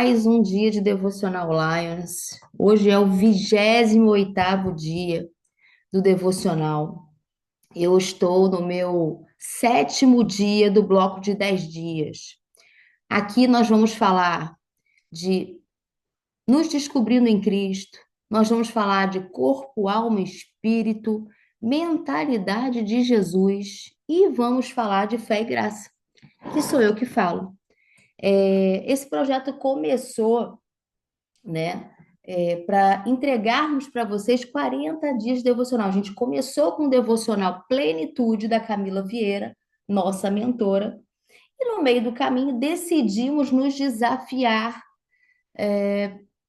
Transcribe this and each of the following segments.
Mais um dia de Devocional Lions. Hoje é o 28º dia do Devocional. Eu estou no meu sétimo dia do bloco de 10 dias. Aqui nós vamos falar de nos descobrindo em Cristo, nós vamos falar de corpo, alma, e espírito, mentalidade de Jesus e vamos falar de fé e graça, que sou eu que falo. Esse projeto começou, né? Para entregarmos para vocês 40 dias de devocional. A gente começou com o devocional Plenitude da Camila Vieira, nossa mentora, e no meio do caminho decidimos nos desafiar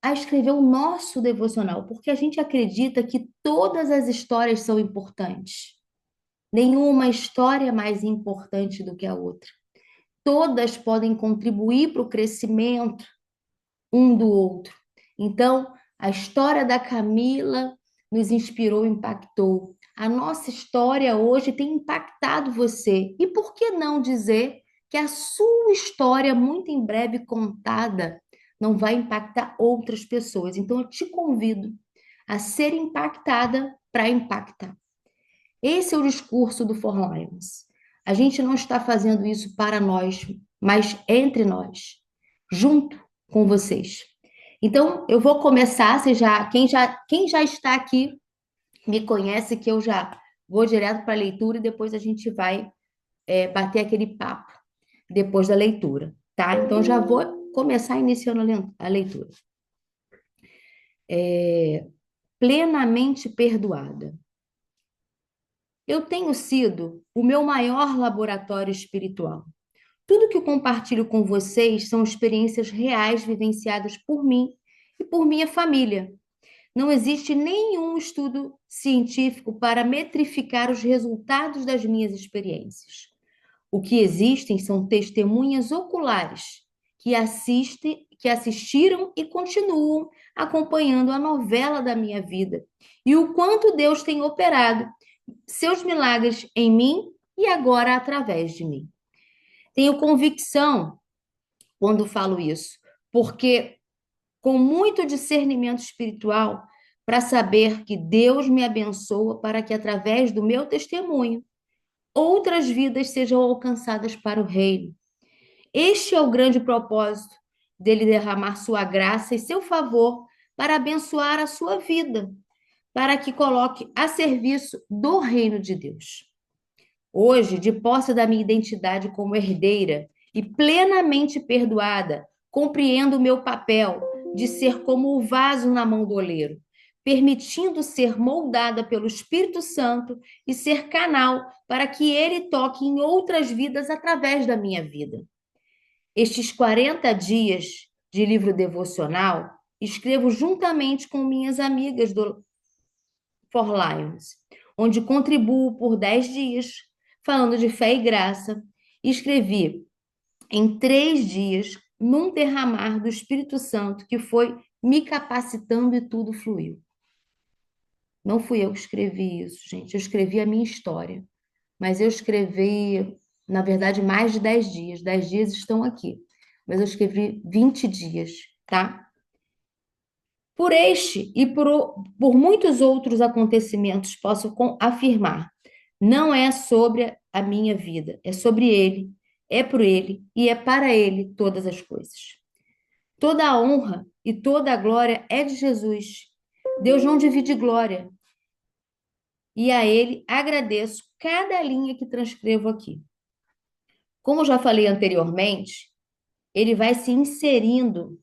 a escrever o nosso devocional, porque a gente acredita que todas as histórias são importantes. Nenhuma história é mais importante do que a outra. Todas podem contribuir para o crescimento um do outro. Então, a história da Camila nos inspirou, impactou. A nossa história hoje tem impactado você. E por que não dizer que a sua história, muito em breve contada, não vai impactar outras pessoas? Então, eu te convido a ser impactada para impactar. Esse é o discurso do For Lions. A gente não está fazendo isso para nós, mas entre nós, junto com vocês. Então, eu vou começar, quem já está aqui me conhece que eu já vou direto para a leitura e depois a gente vai bater aquele papo depois da leitura, tá? Então, já vou começar iniciando a leitura. Plenamente perdoada. Eu tenho sido o meu maior laboratório espiritual. Tudo que eu compartilho com vocês são experiências reais vivenciadas por mim e por minha família. Não existe nenhum estudo científico para metrificar os resultados das minhas experiências. O que existem são testemunhas oculares que assistiram e continuam acompanhando a novela da minha vida e o quanto Deus tem operado seus milagres em mim e agora através de mim. Tenho convicção quando falo isso, porque com muito discernimento espiritual para saber que Deus me abençoa para que através do meu testemunho outras vidas sejam alcançadas para o reino. Este é o grande propósito dele derramar sua graça e seu favor para abençoar a sua vida, para que coloque a serviço do reino de Deus. Hoje, de posse da minha identidade como herdeira e plenamente perdoada, compreendo o meu papel de ser como o vaso na mão do oleiro, permitindo ser moldada pelo Espírito Santo e ser canal para que ele toque em outras vidas através da minha vida. Estes 40 dias de livro devocional escrevo juntamente com minhas amigas do For Lions, onde contribuo por 10 dias, falando de fé e graça. Escrevi em 3 dias, num derramar do Espírito Santo, que foi me capacitando e tudo fluiu. Não fui eu que escrevi isso, gente. Eu escrevi a minha história. Mas eu escrevi, na verdade, mais de 10 dias. 10 dias estão aqui. Mas eu escrevi 20 dias, tá? Por este e por muitos outros acontecimentos, posso afirmar, não é sobre a minha vida, é sobre ele, é por ele e é para ele todas as coisas. Toda a honra e toda a glória é de Jesus. Deus não divide glória. E a ele agradeço cada linha que transcrevo aqui. Como já falei anteriormente, ele vai te inserindo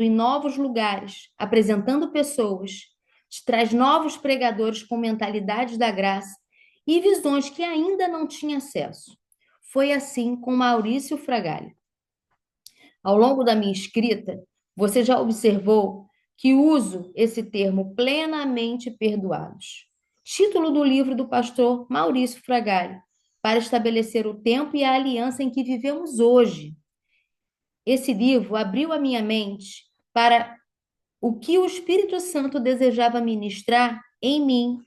em novos lugares, apresentando pessoas, te traz novos pregadores com mentalidades da graça e visões que ainda não tinha acesso. Foi assim com Maurício Fragalho. Ao longo da minha escrita, você já observou que uso esse termo plenamente perdoados. Título do livro do pastor Maurício Fragalho, para estabelecer o tempo e a aliança em que vivemos hoje. Esse livro abriu a minha mente para o que o Espírito Santo desejava ministrar em mim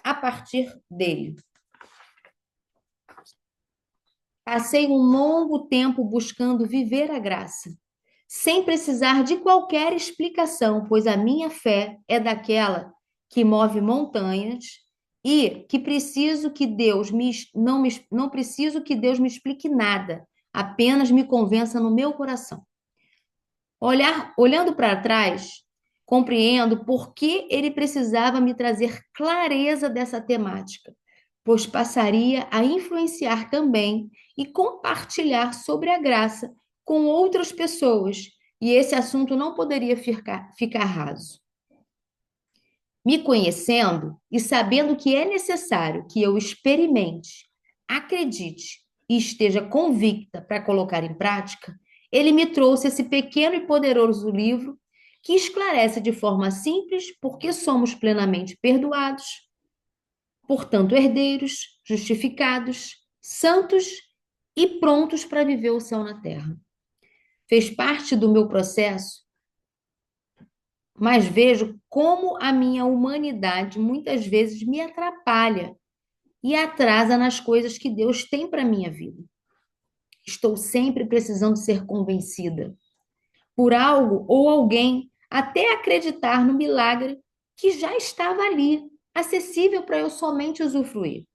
a partir dele. Passei um longo tempo buscando viver a graça, sem precisar de qualquer explicação, pois a minha fé é daquela que move montanhas e que preciso que Deus não preciso que Deus me explique nada, apenas me convença no meu coração. Olhando para trás, compreendo por que ele precisava me trazer clareza dessa temática, pois passaria a influenciar também e compartilhar sobre a graça com outras pessoas, e esse assunto não poderia ficar raso. Me conhecendo e sabendo que é necessário que eu experimente, acredite e esteja convicta para colocar em prática, ele me trouxe esse pequeno e poderoso livro que esclarece de forma simples porque somos plenamente perdoados, portanto, herdeiros, justificados, santos e prontos para viver o céu na terra. Fez parte do meu processo, mas vejo como a minha humanidade muitas vezes me atrapalha e atrasa nas coisas que Deus tem para a minha vida. Estou sempre precisando ser convencida por algo ou alguém até acreditar no milagre que já estava ali, acessível para eu somente usufruir.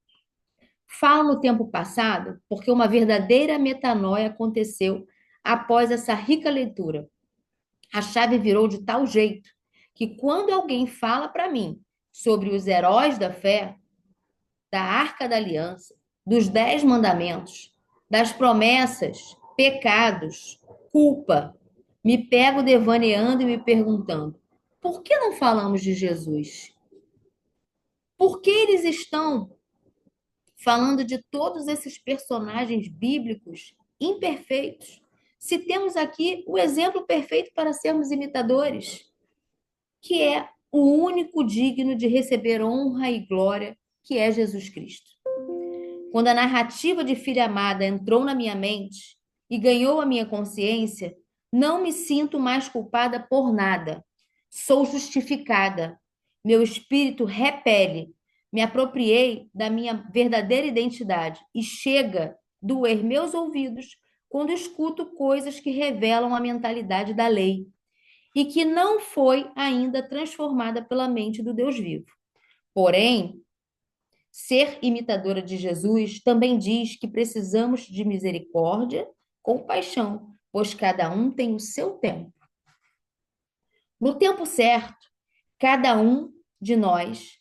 Falo no tempo passado porque uma verdadeira metanoia aconteceu após essa rica leitura. A chave virou de tal jeito que quando alguém fala para mim sobre os heróis da fé, da Arca da Aliança, dos 10 mandamentos, das promessas, pecados, culpa, me pego devaneando e me perguntando: por que não falamos de Jesus? Por que eles estão falando de todos esses personagens bíblicos imperfeitos? Se temos aqui o exemplo perfeito para sermos imitadores, que é o único digno de receber honra e glória, que é Jesus Cristo. Quando a narrativa de filha amada entrou na minha mente e ganhou a minha consciência, não me sinto mais culpada por nada. Sou justificada. Meu espírito repele. Me apropriei da minha verdadeira identidade e chega doer meus ouvidos quando escuto coisas que revelam a mentalidade da lei e que não foi ainda transformada pela mente do Deus vivo. Porém, ser imitadora de Jesus também diz que precisamos de misericórdia, compaixão, pois cada um tem o seu tempo. No tempo certo, cada um de nós,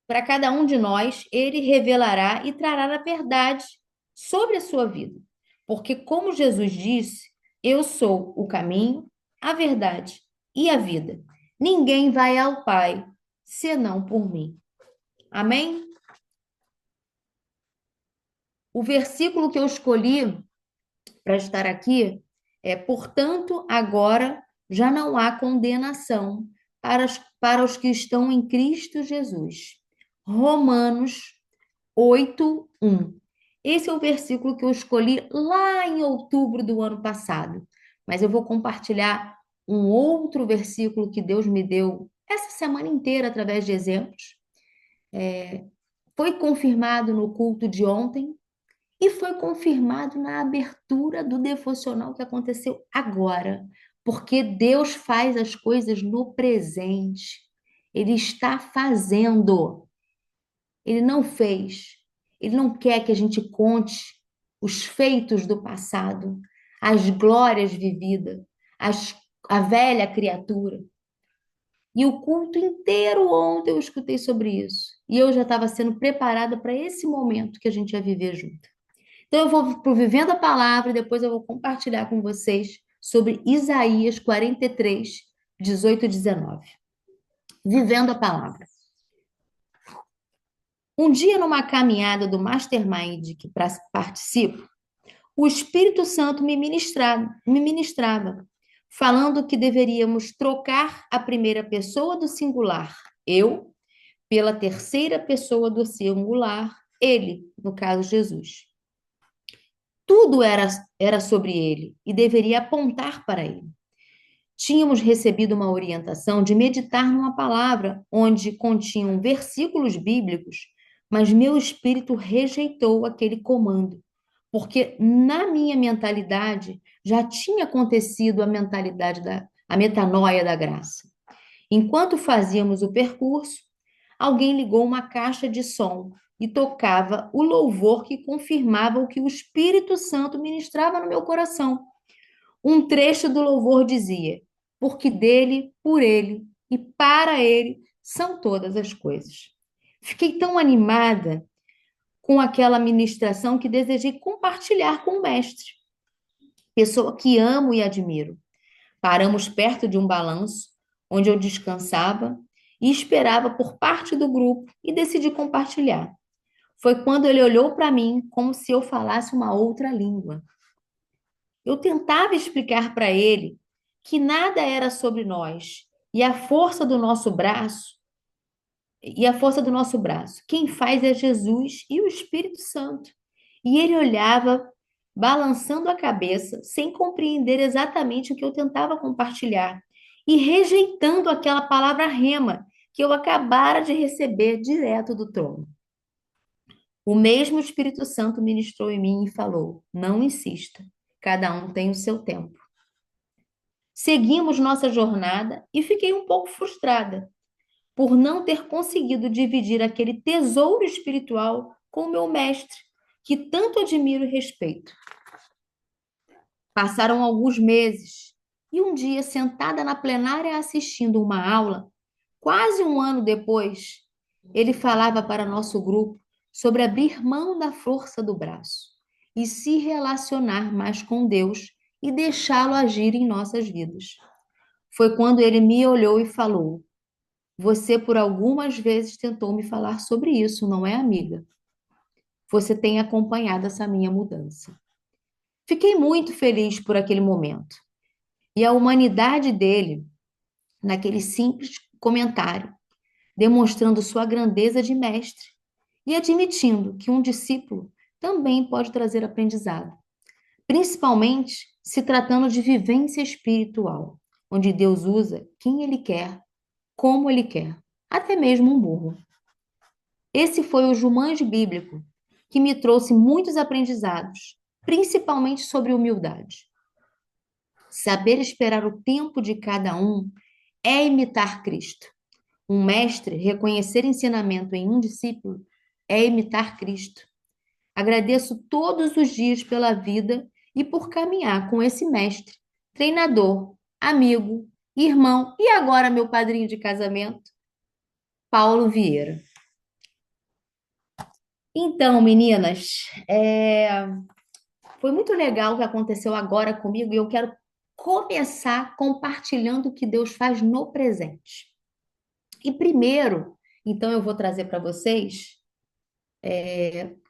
para cada um de nós, ele revelará e trará a verdade sobre a sua vida. Porque, como Jesus disse, eu sou o caminho, a verdade e a vida. Ninguém vai ao Pai senão por mim. Amém? O versículo que eu escolhi para estar aqui é: portanto, agora já não há condenação para os que estão em Cristo Jesus. Romanos 8:1. Esse é o versículo que eu escolhi lá em outubro do ano passado, mas eu vou compartilhar um outro versículo que Deus me deu essa semana inteira através de exemplos. Foi confirmado no culto de ontem e foi confirmado na abertura do devocional que aconteceu agora, porque Deus faz as coisas no presente. Ele está fazendo. Ele não fez. Ele não quer que a gente conte os feitos do passado, as glórias vividas, a velha criatura. E o culto inteiro ontem eu escutei sobre isso. E eu já estava sendo preparada para esse momento que a gente ia viver junto. Então eu vou para o Vivendo a Palavra e depois eu vou compartilhar com vocês sobre Isaías 43, 18 e 19. Vivendo a Palavra. Um dia, numa caminhada do Mastermind que participo, o Espírito Santo me ministrava, falando que deveríamos trocar a primeira pessoa do singular, eu, pela terceira pessoa do singular, ele, no caso Jesus. Tudo era sobre ele e deveria apontar para ele. Tínhamos recebido uma orientação de meditar numa palavra onde continham versículos bíblicos, mas meu espírito rejeitou aquele comando, porque na minha mentalidade já tinha acontecido a metanoia da graça. Enquanto fazíamos o percurso, alguém ligou uma caixa de som e tocava o louvor que confirmava o que o Espírito Santo ministrava no meu coração. Um trecho do louvor dizia: porque dele, por ele e para ele são todas as coisas. Fiquei tão animada com aquela ministração que desejei compartilhar com o mestre, pessoa que amo e admiro. Paramos perto de um balanço, onde eu descansava e esperava por parte do grupo e decidi compartilhar. Foi quando ele olhou para mim como se eu falasse uma outra língua. Eu tentava explicar para ele que nada era sobre nós e a força do nosso braço, Quem faz é Jesus e o Espírito Santo. E ele olhava, balançando a cabeça, sem compreender exatamente o que eu tentava compartilhar e rejeitando aquela palavra rema que eu acabara de receber direto do trono. O mesmo Espírito Santo ministrou em mim e falou: não insista, cada um tem o seu tempo. Seguimos nossa jornada e fiquei um pouco frustrada por não ter conseguido dividir aquele tesouro espiritual com o meu mestre, que tanto admiro e respeito. Passaram alguns meses e um dia, sentada na plenária assistindo uma aula, quase um ano depois, ele falava para nosso grupo sobre abrir mão da força do braço e se relacionar mais com Deus e deixá-lo agir em nossas vidas. Foi quando ele me olhou e falou: você por algumas vezes tentou me falar sobre isso, não é, amiga? Você tem acompanhado essa minha mudança. Fiquei muito feliz por aquele momento. E a humanidade dele, naquele simples comentário, demonstrando sua grandeza de mestre e admitindo que um discípulo também pode trazer aprendizado, principalmente se tratando de vivência espiritual, onde Deus usa quem ele quer, como ele quer, até mesmo um burro. Esse foi o Jumanji bíblico que me trouxe muitos aprendizados, principalmente sobre humildade. Saber esperar o tempo de cada um é imitar Cristo. Um mestre reconhecer ensinamento em um discípulo é imitar Cristo. Agradeço todos os dias pela vida e por caminhar com esse mestre, treinador, amigo, irmão e agora meu padrinho de casamento, Paulo Vieira. Então, meninas, foi muito legal o que aconteceu agora comigo e eu quero começar compartilhando o que Deus faz no presente. E primeiro, então, eu vou trazer para vocês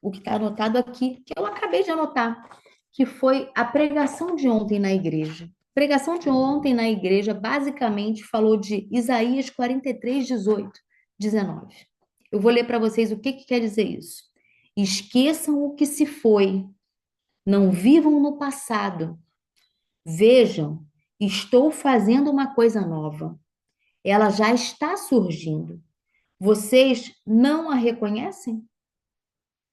o que está anotado aqui, que eu acabei de anotar, que foi a pregação de ontem na igreja. A pregação de ontem na igreja basicamente falou de Isaías 43, 18, 19. Eu vou ler para vocês o que quer dizer isso. Esqueçam o que se foi, não vivam no passado. Vejam, estou fazendo uma coisa nova. Ela já está surgindo. Vocês não a reconhecem?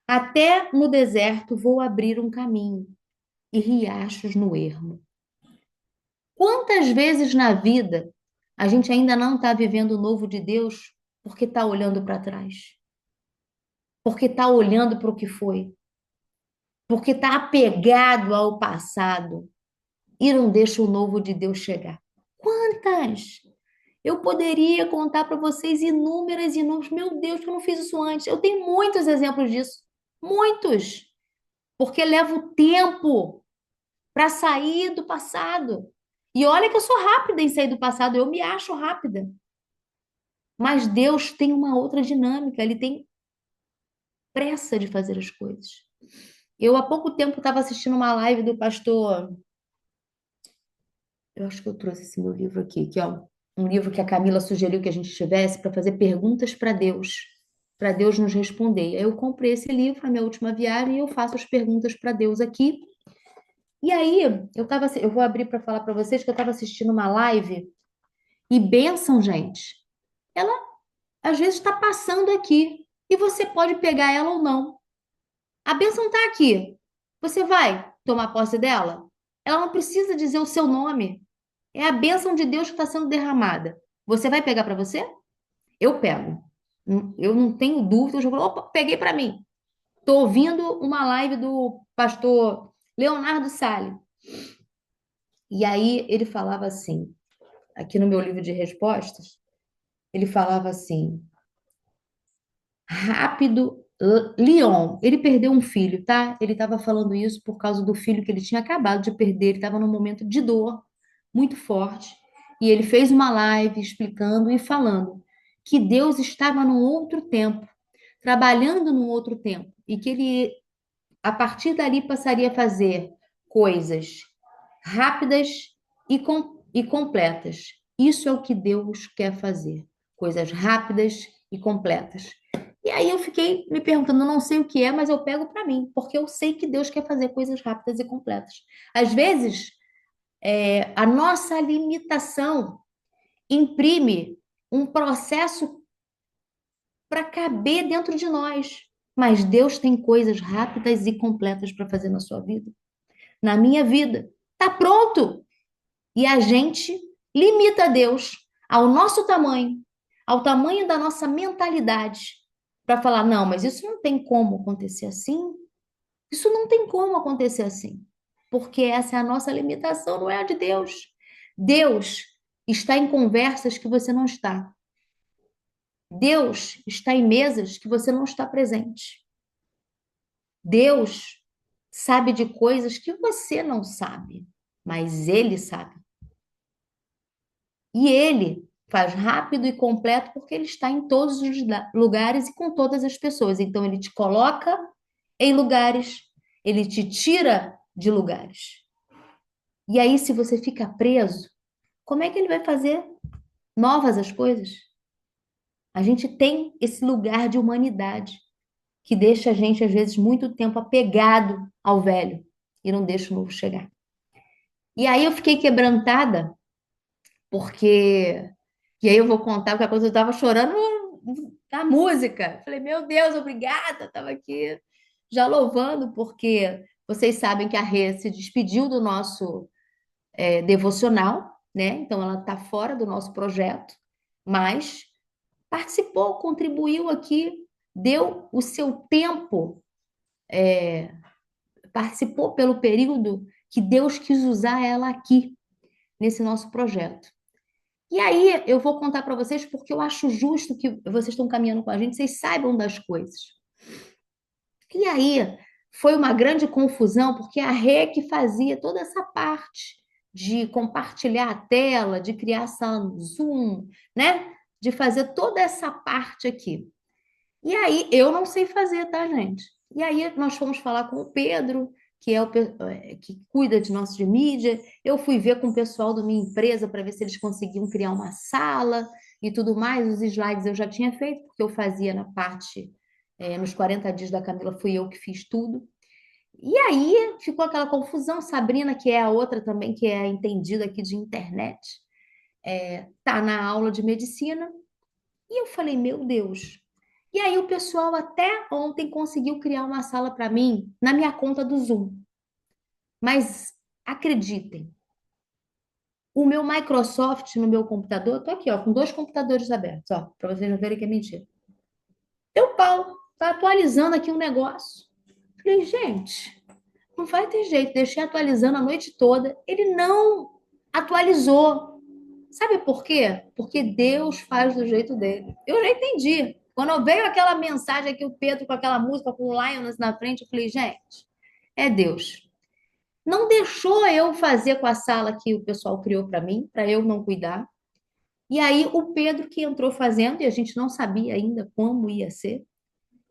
Até no deserto vou abrir um caminho e riachos no ermo. Quantas vezes na vida a gente ainda não está vivendo o novo de Deus porque está olhando para trás? Porque está olhando para o que foi? Porque está apegado ao passado e não deixa o novo de Deus chegar? Quantas? Eu poderia contar para vocês inúmeras e inúmeras. Meu Deus, que eu não fiz isso antes. Eu tenho muitos exemplos disso. Muitos. Porque levo tempo para sair do passado. E olha que eu sou rápida em sair do passado, eu me acho rápida. Mas Deus tem uma outra dinâmica, ele tem pressa de fazer as coisas. Eu há pouco tempo estava assistindo uma live do pastor. Eu acho que eu trouxe esse meu livro aqui, que é um livro que a Camila sugeriu que a gente tivesse para fazer perguntas para Deus nos responder. Aí eu comprei esse livro na minha última viagem e eu faço as perguntas para Deus aqui. E aí, eu vou abrir para falar para vocês que eu estava assistindo uma live e bênção, gente. Ela às vezes está passando aqui e você pode pegar ela ou não. A bênção está aqui. Você vai tomar posse dela? Ela não precisa dizer o seu nome. É a bênção de Deus que está sendo derramada. Você vai pegar para você? Eu pego. Eu não tenho dúvida. Eu já falo, opa, peguei para mim. Estou ouvindo uma live do pastor Leonardo Sale. E aí ele falava assim, aqui no meu livro de respostas, ele falava assim, rápido, Leon, ele perdeu um filho, tá? Ele estava falando isso por causa do filho que ele tinha acabado de perder, ele estava num momento de dor muito forte, e ele fez uma live explicando e falando que Deus estava num outro tempo, trabalhando num outro tempo, e que ele, a partir dali, passaria a fazer coisas rápidas e completas. Isso é o que Deus quer fazer, coisas rápidas e completas. E aí eu fiquei me perguntando, eu não sei o que é, mas eu pego para mim, porque eu sei que Deus quer fazer coisas rápidas e completas. Às vezes, a nossa limitação imprime um processo para caber dentro de nós, mas Deus tem coisas rápidas e completas para fazer na sua vida, na minha vida. Tá pronto! E a gente limita Deus ao nosso tamanho, ao tamanho da nossa mentalidade, para falar: não, mas isso não tem como acontecer assim. Isso não tem como acontecer assim. Porque essa é a nossa limitação, não é a de Deus. Deus está em conversas que você não está. Deus está em mesas que você não está presente. Deus sabe de coisas que você não sabe, mas Ele sabe. E ele faz rápido e completo porque ele está em todos os lugares e com todas as pessoas. Então, ele te coloca em lugares, ele te tira de lugares. E aí, se você fica preso, como é que ele vai fazer novas as coisas? A gente tem esse lugar de humanidade que deixa a gente, às vezes, muito tempo apegado ao velho e não deixa o novo chegar. E aí eu fiquei quebrantada porque. E aí eu vou contar que a coisa eu estava chorando na música. Falei, meu Deus, obrigada. Estava aqui já louvando, porque vocês sabem que a Rê se despediu do nosso devocional, né? Então ela está fora do nosso projeto, mas participou, contribuiu aqui, deu o seu tempo, participou pelo período que Deus quis usar ela aqui, nesse nosso projeto. E aí eu vou contar para vocês porque eu acho justo que vocês estão caminhando com a gente, vocês saibam das coisas. E aí foi uma grande confusão porque a Rê que fazia toda essa parte de compartilhar a tela, de criar sala no Zoom, né? De fazer toda essa parte aqui. E aí eu não sei fazer, tá, gente? E aí nós fomos falar com o Pedro, que é que cuida de nosso de mídia. Eu fui ver com o pessoal da minha empresa para ver se eles conseguiam criar uma sala e tudo mais. Os slides eu já tinha feito, porque eu fazia na parte, nos 40 dias da Camila, fui eu que fiz tudo. E aí ficou aquela confusão. Sabrina, que é a outra também, que é entendida aqui de internet, tá na aula de medicina. E eu falei, meu Deus. E aí o pessoal até ontem conseguiu criar uma sala para mim na minha conta do Zoom. Mas acreditem, o meu Microsoft no meu computador, eu tô aqui, ó, com dois computadores abertos, ó, para vocês não verem que é mentira. Deu pau, tá atualizando aqui um negócio. Falei, gente, não vai ter jeito, deixei atualizando a noite toda. Ele não atualizou. Sabe por quê? Porque Deus faz do jeito dele. Eu já entendi. Quando veio aquela mensagem aqui, o Pedro com aquela música, com o Lions na frente, eu falei, gente, é Deus. Não deixou eu fazer com a sala que o pessoal criou para mim, para eu não cuidar. E aí o Pedro que entrou fazendo, e a gente não sabia ainda como ia ser.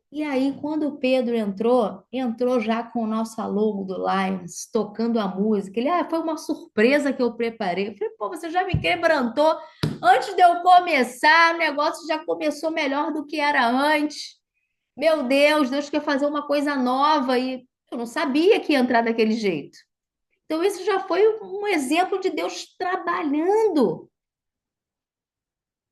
E aí, quando o Pedro entrou, entrou já com o nosso logo do Lions, tocando a música. Ele, foi uma surpresa que eu preparei. Eu falei, pô, você já me quebrantou. Antes de eu começar, o negócio já começou melhor do que era antes. Meu Deus, Deus quer fazer uma coisa nova e eu não sabia que ia entrar daquele jeito. Então, isso já foi um exemplo de Deus trabalhando.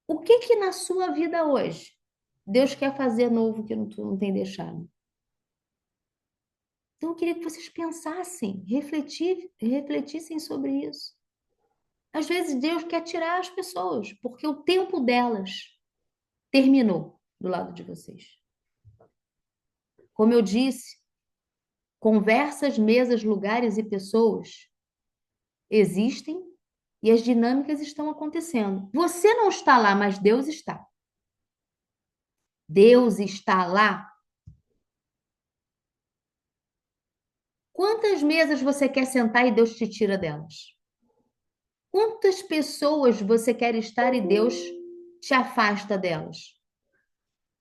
O que que na sua vida hoje Deus quer fazer novo que tu não tem deixado? Então, eu queria que vocês pensassem, refletissem sobre isso. Às vezes, Deus quer tirar as pessoas, porque o tempo delas terminou do lado de vocês. Como eu disse, conversas, mesas, lugares e pessoas existem e as dinâmicas estão acontecendo. Você não está lá, mas Deus está. Deus está lá. Quantas mesas você quer sentar e Deus te tira delas? Quantas pessoas você quer estar e Deus te afasta delas?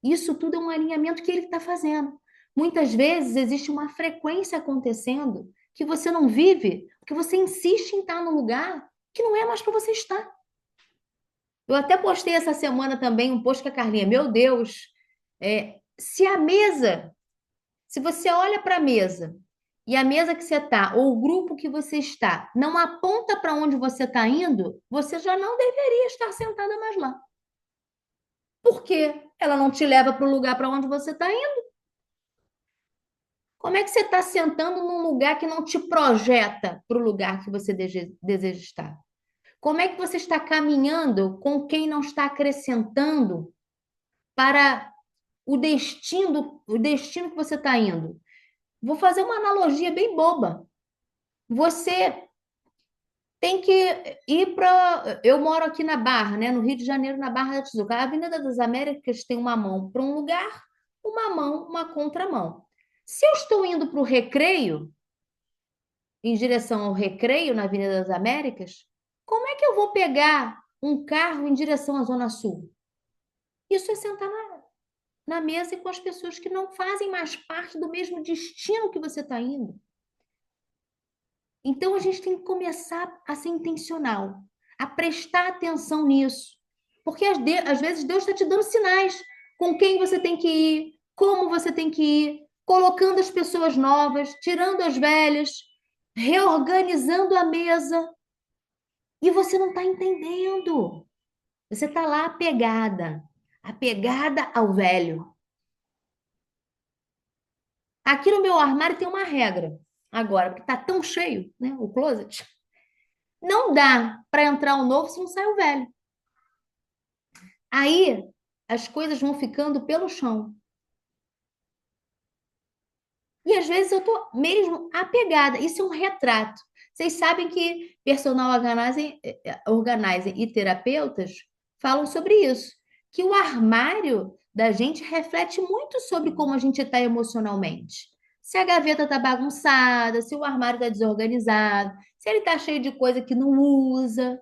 Isso tudo é um alinhamento que Ele está fazendo. Muitas vezes existe uma frequência acontecendo que você não vive, porque você insiste em estar num lugar que não é mais para você estar. Eu até postei essa semana também um post com a Carlinha. Meu Deus, se a mesa, se você olha para a mesa e a mesa que você está, ou o grupo que você está, não aponta para onde você está indo, você já não deveria estar sentada mais lá. Por quê? Ela não te leva para o lugar para onde você está indo. Como é que você está sentando num lugar que não te projeta para o lugar que você deseja estar? Como é que você está caminhando com quem não está acrescentando para o destino que você está indo? Vou fazer uma analogia bem boba. Você tem que ir para. Eu moro aqui na Barra, né? No Rio de Janeiro, na Barra da Tijuca. A Avenida das Américas tem uma mão para um lugar, uma mão, uma contramão. Se eu estou indo para o Recreio, em direção ao Recreio, na Avenida das Américas, como é que eu vou pegar um carro em direção à Zona Sul? Isso é sentar na mesa e com as pessoas que não fazem mais parte do mesmo destino que você está indo. Então, a gente tem que começar a ser intencional, a prestar atenção nisso. Porque às vezes Deus está te dando sinais com quem você tem que ir, como você tem que ir, colocando as pessoas novas, tirando as velhas, reorganizando a mesa. E você não está entendendo. Você está lá apegada ao velho. Aqui no meu armário tem uma regra. Agora, porque está tão cheio, né, o closet, não dá para entrar o novo se não sai o velho. Aí as coisas vão ficando pelo chão. E às vezes eu tô mesmo apegada. Isso é um retrato. Vocês sabem que personal organizer e terapeutas falam sobre isso, que o armário da gente reflete muito sobre como a gente está emocionalmente. Se a gaveta está bagunçada, se o armário está desorganizado, se ele está cheio de coisa que não usa.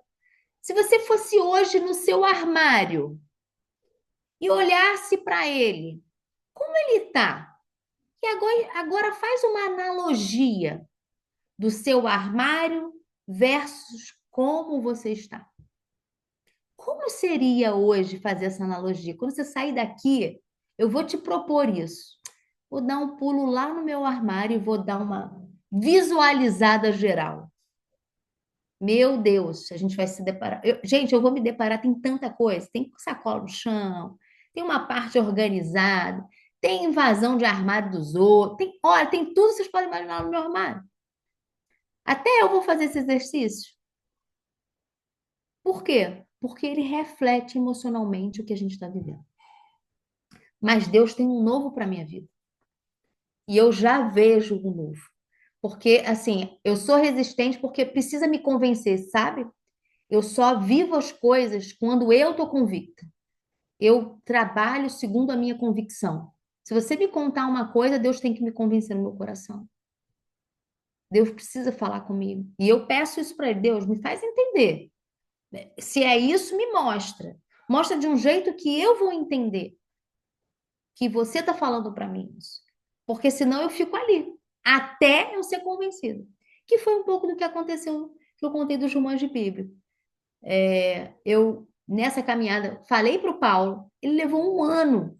Se você fosse hoje no seu armário e olhasse para ele, como ele está? E agora faz uma analogia do seu armário versus como você está. Como seria hoje fazer essa analogia? Quando você sair daqui, eu vou te propor isso. Vou dar um pulo lá no meu armário e vou dar uma visualizada geral. Meu Deus, a gente vai se deparar. Gente, eu vou me deparar, tem tanta coisa. Tem sacola no chão, tem uma parte organizada, tem invasão de armário dos outros. Olha, tem tudo que vocês podem imaginar no meu armário. Até eu vou fazer esse exercício. Por quê? Porque ele reflete emocionalmente o que a gente está vivendo. Mas Deus tem um novo para a minha vida. E eu já vejo o novo. Porque, assim, eu sou resistente porque precisa me convencer, sabe? Eu só vivo as coisas quando eu estou convicta. Eu trabalho segundo a minha convicção. Se você me contar uma coisa, Deus tem que me convencer no meu coração. Deus precisa falar comigo. E eu peço isso para ele. Deus, me faz entender. Se é isso, me mostra. Mostra de um jeito que eu vou entender que você está falando para mim isso. Porque senão eu fico ali, até eu ser convencido. Que foi um pouco do que aconteceu, que eu contei dos romãs de Bíblia. Eu, nessa caminhada, falei para o Paulo, ele levou um ano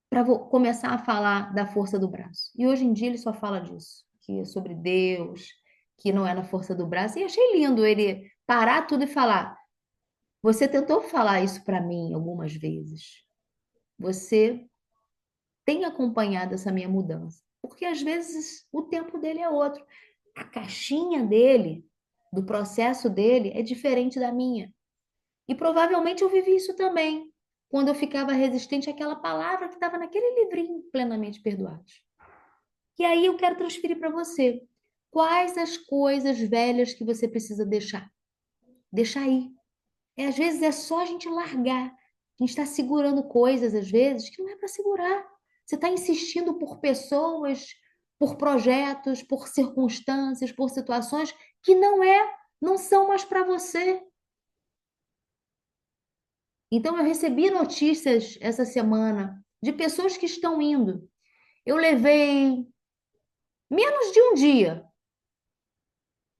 para começar a falar da força do braço. E hoje em dia ele só fala disso, que é sobre Deus, que não é na força do braço. E achei lindo ele parar tudo e falar: você tentou falar isso para mim algumas vezes. Você tem acompanhado essa minha mudança. porque às vezes o tempo dele é outro. A caixinha dele, do processo dele, é diferente da minha. E provavelmente eu vivi isso também, quando eu ficava resistente àquela palavra que estava naquele livrinho, plenamente perdoados. E aí eu quero transferir para você. Quais as coisas velhas que você precisa deixar? Deixa aí. Às vezes é só a gente largar. A gente está segurando coisas, às vezes, que não é para segurar. Você está insistindo por pessoas, por projetos, por circunstâncias, por situações que não são mais para você. Então, eu recebi notícias essa semana de pessoas que estão indo. Eu levei menos de um dia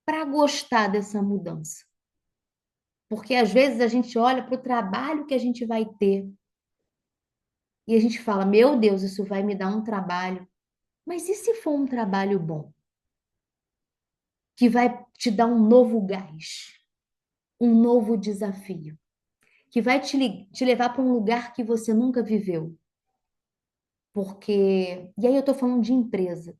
para gostar dessa mudança. Porque às vezes a gente olha para o trabalho que a gente vai ter e a gente fala: Meu Deus, isso vai me dar um trabalho. Mas e se for um trabalho bom, que vai te dar um novo gás, um novo desafio, que vai te levar para um lugar que você nunca viveu? Porque. E aí eu estou falando de empresa.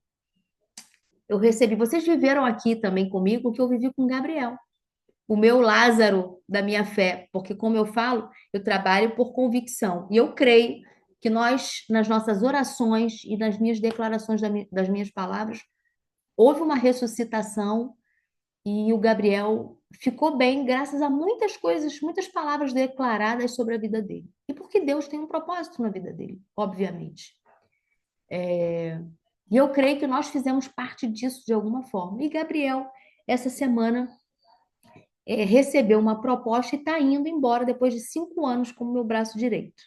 Eu recebi, vocês viveram aqui também comigo o que eu vivi com o Gabriel, o meu Lázaro da minha fé, porque, como eu falo, eu trabalho por convicção. E eu creio que nós, nas nossas orações e nas minhas declarações das minhas palavras, houve uma ressuscitação e o Gabriel ficou bem graças a muitas coisas, muitas palavras declaradas sobre a vida dele. E porque Deus tem um propósito na vida dele, obviamente. E eu creio que nós fizemos parte disso de alguma forma. E Gabriel, essa semana, recebeu uma proposta e está indo embora depois de 5 anos como meu braço direito.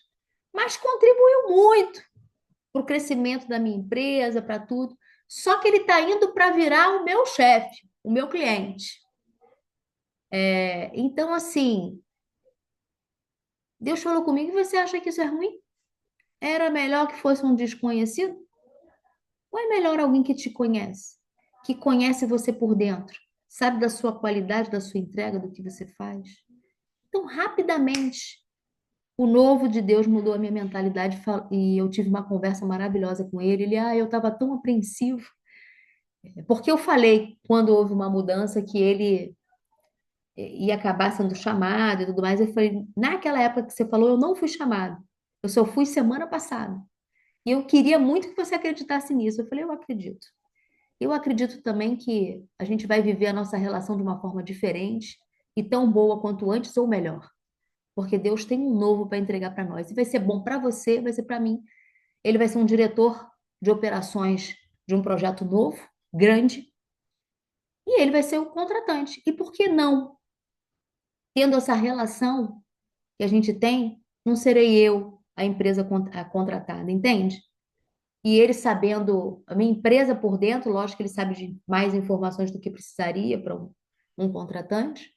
Mas contribuiu muito para o crescimento da minha empresa, para tudo. Só que ele está indo para virar o meu chefe, o meu cliente. Então, assim, Deus falou comigo e você acha que isso é ruim? Era melhor que fosse um desconhecido? Ou é melhor alguém que te conhece? Que conhece você por dentro? Sabe da sua qualidade, da sua entrega, do que você faz? Então, rapidamente, o novo de Deus mudou a minha mentalidade e eu tive uma conversa maravilhosa com ele. Eu estava tão apreensivo, porque eu falei, quando houve uma mudança, que ele ia acabar sendo chamado e tudo mais. Eu falei, naquela época que você falou, eu não fui chamado. Eu só fui semana passada. E eu queria muito que você acreditasse nisso. Eu falei, eu acredito. Eu acredito também que a gente vai viver a nossa relação de uma forma diferente e tão boa quanto antes ou melhor. Porque Deus tem um novo para entregar para nós. E vai ser bom para você, vai ser para mim. Ele vai ser um diretor de operações de um projeto novo, grande, e ele vai ser o contratante. E por que não, tendo essa relação que a gente tem, não serei eu a empresa a contratada, entende? E ele sabendo, a minha empresa por dentro, lógico que ele sabe de mais informações do que precisaria para um contratante,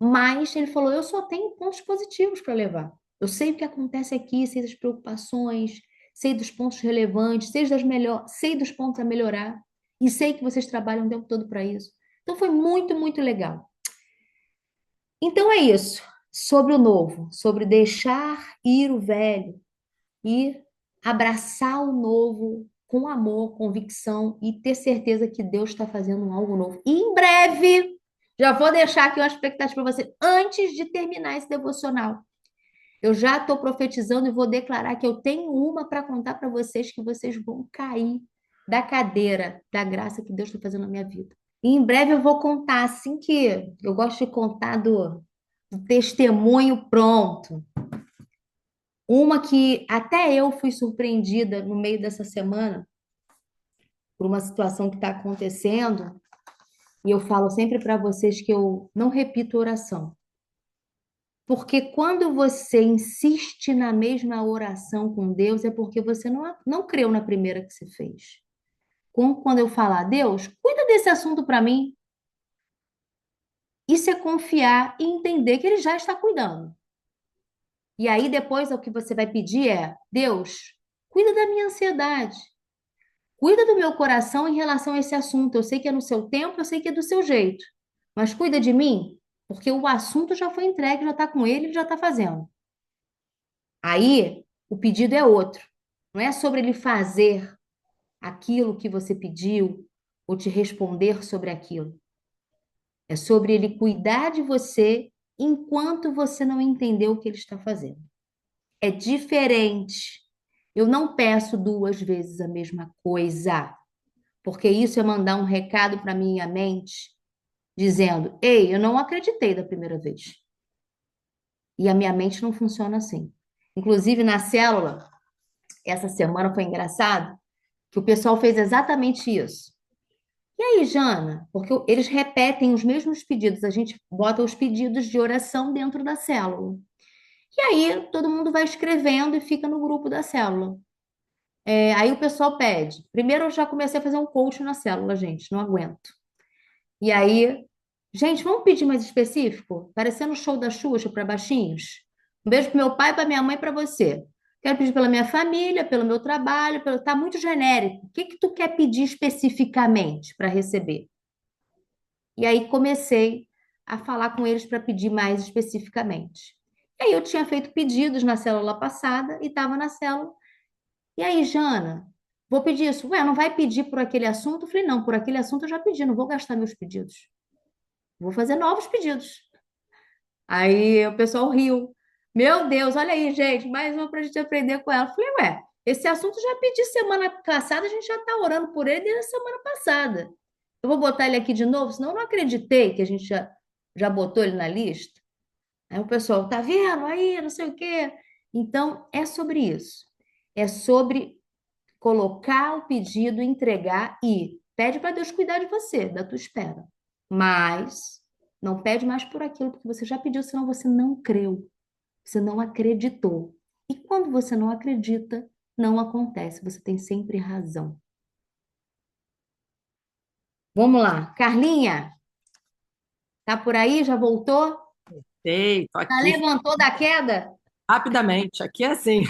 mas ele falou: eu só tenho pontos positivos para levar. Eu sei o que acontece aqui, sei das preocupações, sei dos pontos relevantes, sei dos pontos a melhorar, e sei que vocês trabalham o tempo todo para isso. Então foi muito, muito legal. Então é isso, sobre o novo, sobre deixar ir o velho e abraçar o novo com amor, convicção e ter certeza que Deus está fazendo algo novo. E em breve, já vou deixar aqui uma expectativa para você, antes de terminar esse devocional. Eu já estou profetizando e vou declarar que eu tenho uma para contar para vocês que vocês vão cair da cadeira da graça que Deus está fazendo na minha vida. E em breve eu vou contar, assim que eu gosto de contar do testemunho pronto. Uma que até eu fui surpreendida no meio dessa semana por uma situação que está acontecendo, e eu falo sempre para vocês que eu não repito oração. Porque quando você insiste na mesma oração com Deus, é porque você não creu na primeira que você fez. Quando eu falar, Deus, cuida desse assunto para mim, isso é confiar e entender que Ele já está cuidando. E aí depois o que você vai pedir é, Deus, cuida da minha ansiedade. Cuida do meu coração em relação a esse assunto. Eu sei que é no seu tempo, eu sei que é do seu jeito. Mas cuida de mim, porque o assunto já foi entregue, já está com ele, ele já está fazendo. Aí, o pedido é outro. Não é sobre ele fazer. aquilo que você pediu ou te responder sobre aquilo. É sobre ele cuidar de você enquanto você não entendeu o que ele está fazendo. É diferente. Eu não peço duas vezes a mesma coisa, porque isso é mandar um recado para minha mente dizendo: ei, eu não acreditei da primeira vez. E a minha mente não funciona assim. Inclusive, na célula, essa semana foi engraçado, que o pessoal fez exatamente isso. E aí, Jana? Porque eles repetem os mesmos pedidos, a gente bota os pedidos de oração dentro da célula. E aí, todo mundo vai escrevendo e fica no grupo da célula. Aí o pessoal pede. Primeiro, eu já comecei a fazer um coach na célula, gente, não aguento. E aí, gente, vamos pedir mais específico? Parecendo o show da Xuxa para baixinhos? Um beijo para meu pai, para minha mãe e para você. Quero pedir pela minha família, pelo meu trabalho, tá muito genérico. O que que tu quer pedir especificamente para receber? E aí comecei a falar com eles para pedir mais especificamente. E aí eu tinha feito pedidos na célula passada e estava na célula. E aí, Jana, vou pedir isso. Ué, não vai pedir por aquele assunto? Eu falei, não, por aquele assunto eu já pedi, não vou gastar meus pedidos. Vou fazer novos pedidos. Aí o pessoal riu. Meu Deus, olha aí, gente, mais uma para a gente aprender com ela. Eu falei, ué, esse assunto eu já pedi semana passada, a gente já está orando por ele desde a semana passada. Eu vou botar ele aqui de novo, senão eu não acreditei que a gente já botou ele na lista. Aí o pessoal, tá vendo? Aí, não sei o quê. Então, é sobre isso. É sobre colocar o pedido, entregar e pede para Deus cuidar de você, da tua espera. Mas não pede mais por aquilo que você já pediu, senão você não creu, você não acreditou. E quando você não acredita, não acontece, você tem sempre razão. Vamos lá, Carlinha, tá por aí? Já voltou? Ei, tô Já aqui levantou da queda? rapidamente. Aqui é assim.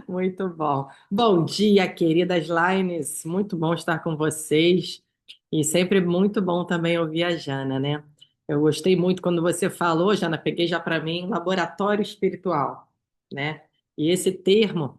Muito bom. Bom dia, queridas Lines. Muito bom estar com vocês. E sempre muito bom também ouvir a Jana, né? Eu gostei muito quando você falou, Jana, peguei já para mim, laboratório espiritual, né? E esse termo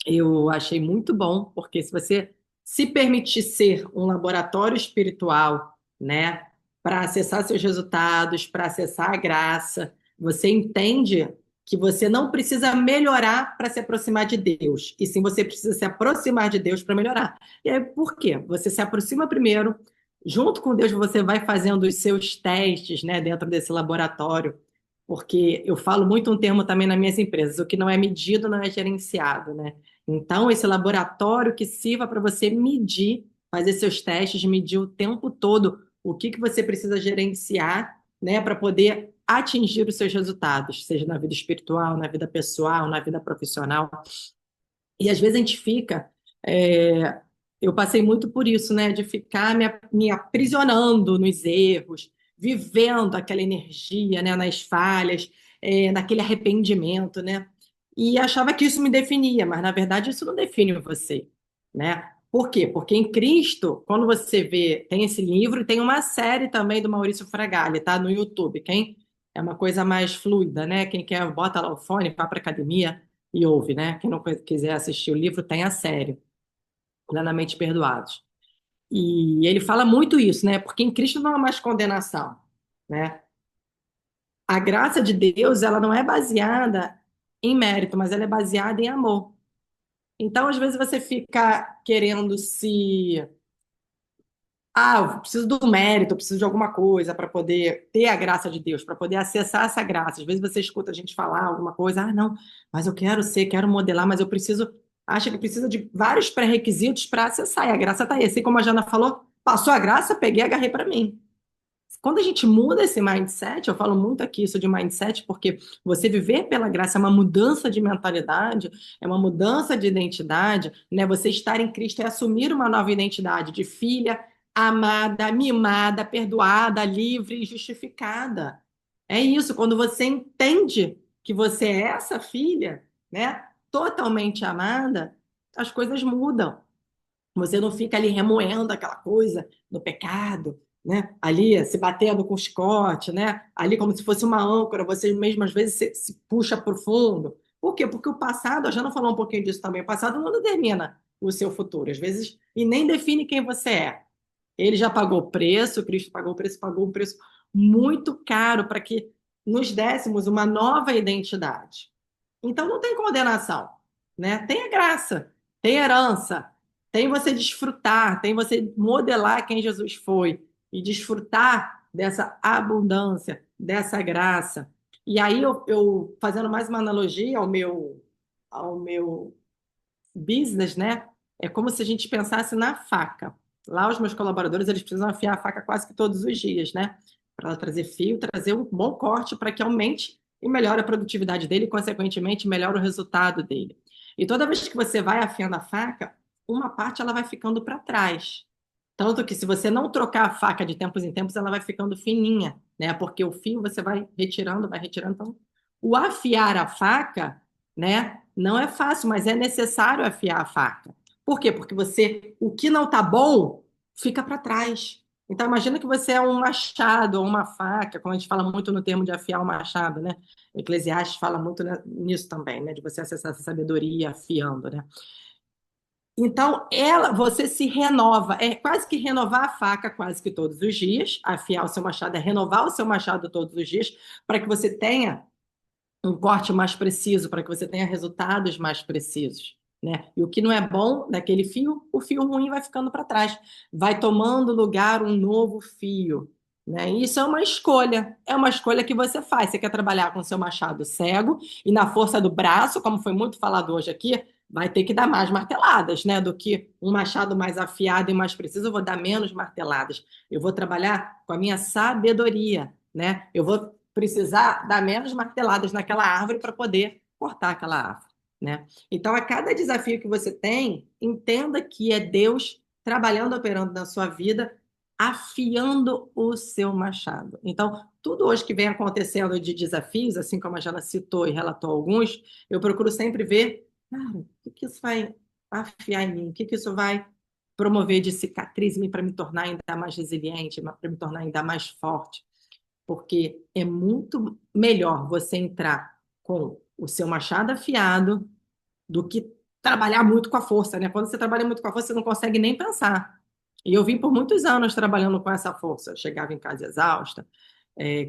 eu achei muito bom, porque se você se permitir ser um laboratório espiritual, né, para acessar seus resultados, para acessar a graça, você entende que você não precisa melhorar para se aproximar de Deus, e sim você precisa se aproximar de Deus para melhorar. E aí, por quê? Você se aproxima primeiro, junto com Deus você vai fazendo os seus testes, né, dentro desse laboratório, porque eu falo muito um termo também nas minhas empresas, o que não é medido não é gerenciado, né? Então, esse laboratório que sirva para você medir, fazer seus testes, medir o tempo todo o que você precisa gerenciar, né, para poder atingir os seus resultados, seja na vida espiritual, na vida pessoal, na vida profissional. E às vezes a gente fica. Eu passei muito por isso, né, de ficar me aprisionando nos erros, vivendo aquela energia, né, nas falhas, naquele arrependimento, né? E achava que isso me definia, mas na verdade isso não define você, né? Por quê? Porque em Cristo, quando você vê, tem esse livro e tem uma série também do Maurício Fragali, tá? No YouTube. Quem é uma coisa mais fluida, né? Quem quer, bota lá o fone, vai para academia e ouve, né? Quem não quiser assistir o livro, tem a série, Plenamente Perdoados. E ele fala muito isso, né? Porque em Cristo não há mais condenação, né? A graça de Deus, ela não é baseada em mérito, mas ela é baseada em amor. Então, às vezes, você fica querendo se. Ah, eu preciso do mérito, eu preciso de alguma coisa para poder ter a graça de Deus, para poder acessar essa graça. Às vezes você escuta a gente falar alguma coisa, ah, não, mas eu quero ser, quero modelar, mas eu preciso. Acha que precisa de vários pré-requisitos para acessar. E a graça está aí. Assim como a Jana falou, passou a graça, peguei e agarrei para mim. Quando a gente muda esse mindset, eu falo muito aqui isso de mindset, porque você viver pela graça é uma mudança de mentalidade, é uma mudança de identidade, né? Você estar em Cristo é assumir uma nova identidade de filha, amada, mimada, perdoada, livre e justificada. É isso, quando você entende que você é essa filha, né? Totalmente amada, as coisas mudam. Você não fica ali remoendo aquela coisa no pecado, né? Ali se batendo com o chicote, né? Ali como se fosse uma âncora, você mesmo às vezes se puxa para o fundo, Por quê? Porque o passado, a Jana falou um pouquinho disso também, o passado não determina o seu futuro, às vezes, e nem define quem você é. Ele já pagou o preço, Cristo pagou um preço muito caro para que nos dessemos uma nova identidade. Então não tem condenação, né? Tem a graça, tem herança, tem você desfrutar, tem você modelar quem Jesus foi e desfrutar dessa abundância, dessa graça. E aí eu fazendo mais uma analogia ao meu business, né? É como se a gente pensasse na faca. Lá os meus colaboradores, eles precisam afiar a faca quase que todos os dias, né? Para ela trazer fio, trazer um bom corte para que aumente e melhore a produtividade dele e, consequentemente, melhore o resultado dele. E toda vez que você vai afiando a faca, uma parte ela vai ficando para trás. Tanto que se você não trocar a faca de tempos em tempos, ela vai ficando fininha, né? Porque o fio você vai retirando, vai retirando. Então, o afiar a faca, né? Não é fácil, mas é necessário afiar a faca. Por quê? Porque o que não tá bom, fica para trás. Então, imagina que você é um machado ou uma faca, como a gente fala muito no termo de afiar o machado, né? O Eclesiastes fala muito nisso também, né? De você acessar essa sabedoria afiando, né? Então, você se renova, é quase que renovar a faca quase que todos os dias, afiar o seu machado é renovar o seu machado todos os dias, para que você tenha um corte mais preciso, para que você tenha resultados mais precisos, né? E o que não é bom daquele fio, o fio ruim vai ficando para trás, vai tomando lugar um novo fio, né? E isso é uma escolha que você faz. Você quer trabalhar com seu machado cego e na força do braço, como foi muito falado hoje aqui, vai ter que dar mais marteladas, né? Do que um machado mais afiado e mais preciso, eu vou dar menos marteladas. Eu vou trabalhar com a minha sabedoria, né? Eu vou precisar dar menos marteladas naquela árvore para poder cortar aquela árvore, né? Então, a cada desafio que você tem, entenda que é Deus trabalhando, operando na sua vida, afiando o seu machado. Então, tudo hoje que vem acontecendo de desafios, assim como a Jana citou e relatou alguns, eu procuro sempre ver, cara, o que que isso vai afiar em mim? O que que isso vai promover de cicatriz em mim para me tornar ainda mais resiliente, para me tornar ainda mais forte? Porque é muito melhor você entrar com o seu machado afiado do que trabalhar muito com a força, né? Quando você trabalha muito com a força, você não consegue nem pensar. E eu vim por muitos anos trabalhando com essa força. Eu chegava em casa exausta,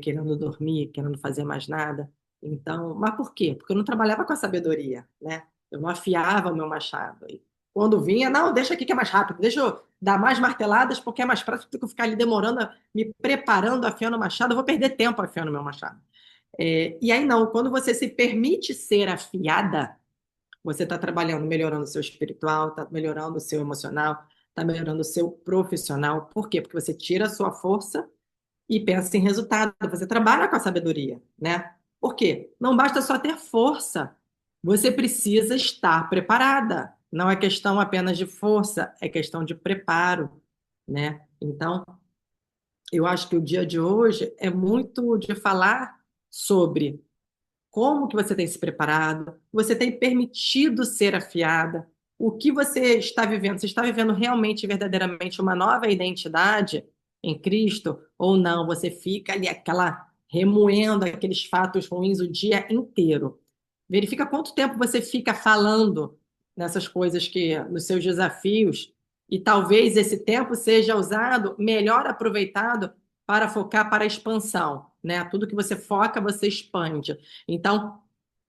querendo dormir, querendo fazer mais nada. Então, mas por quê? Porque eu não trabalhava com a sabedoria, né? Eu não afiava o meu machado. E quando vinha, não, deixa aqui que é mais rápido, deixa eu dar mais marteladas porque é mais prático do que eu ficar ali demorando, me preparando, afiando o machado, eu vou perder tempo afiando o meu machado. E aí não, quando você se permite ser afiada, você está trabalhando, melhorando o seu espiritual, está melhorando o seu emocional, está melhorando o seu profissional. Por quê? Porque você tira a sua força e pensa em resultado. Você trabalha com a sabedoria, né? Por quê? Não basta só ter força. Você precisa estar preparada. Não é questão apenas de força, é questão de preparo, né? Então, eu acho que o dia de hoje é muito de falar sobre como que você tem se preparado, você tem permitido ser afiada, o que você está vivendo, você está vivendo realmente, verdadeiramente uma nova identidade em Cristo ou não? Você fica ali aquela remoendo aqueles fatos ruins o dia inteiro. Verifica quanto tempo você fica falando nessas coisas que nos seus desafios e talvez esse tempo seja usado, melhor aproveitado para focar para a expansão, né? Tudo que você foca, você expande. Então,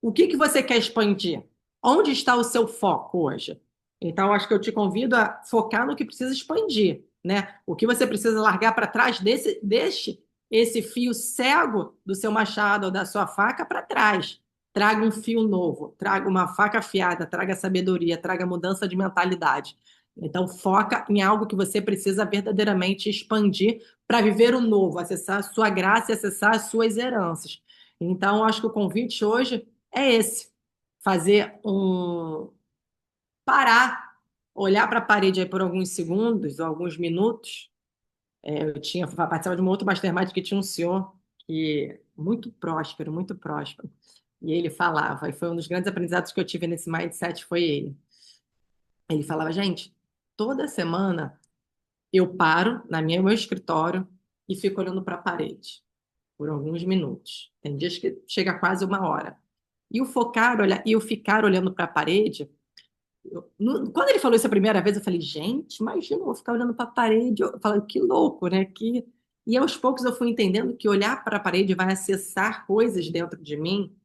o que que você quer expandir? Onde está o seu foco hoje? Então, acho que eu te convido a focar no que precisa expandir, né? O que você precisa largar para trás, deixe esse fio cego do seu machado ou da sua faca para trás. Traga um fio novo, traga uma faca afiada, traga sabedoria, traga mudança de mentalidade. Então, foca em algo que você precisa verdadeiramente expandir para viver o novo, acessar a sua graça e acessar as suas heranças. Então, acho que o convite hoje é esse: fazer um parar, olhar para a parede aí por alguns segundos ou alguns minutos. Eu tinha participado de uma outra mastermind que tinha um senhor que muito próspero. E ele falava, e foi um dos grandes aprendizados que eu tive nesse mindset, foi ele. Ele falava, gente, toda semana eu paro no meu escritório e fico olhando para a parede por alguns minutos. Tem dias que chega quase uma hora. E o focar, olha, e o ficar olhando para a parede, quando ele falou isso a primeira vez, eu falei, gente, imagina, eu vou ficar olhando para a parede. Eu falei, que louco, né? E aos poucos eu fui entendendo que olhar para a parede vai acessar coisas dentro de mim.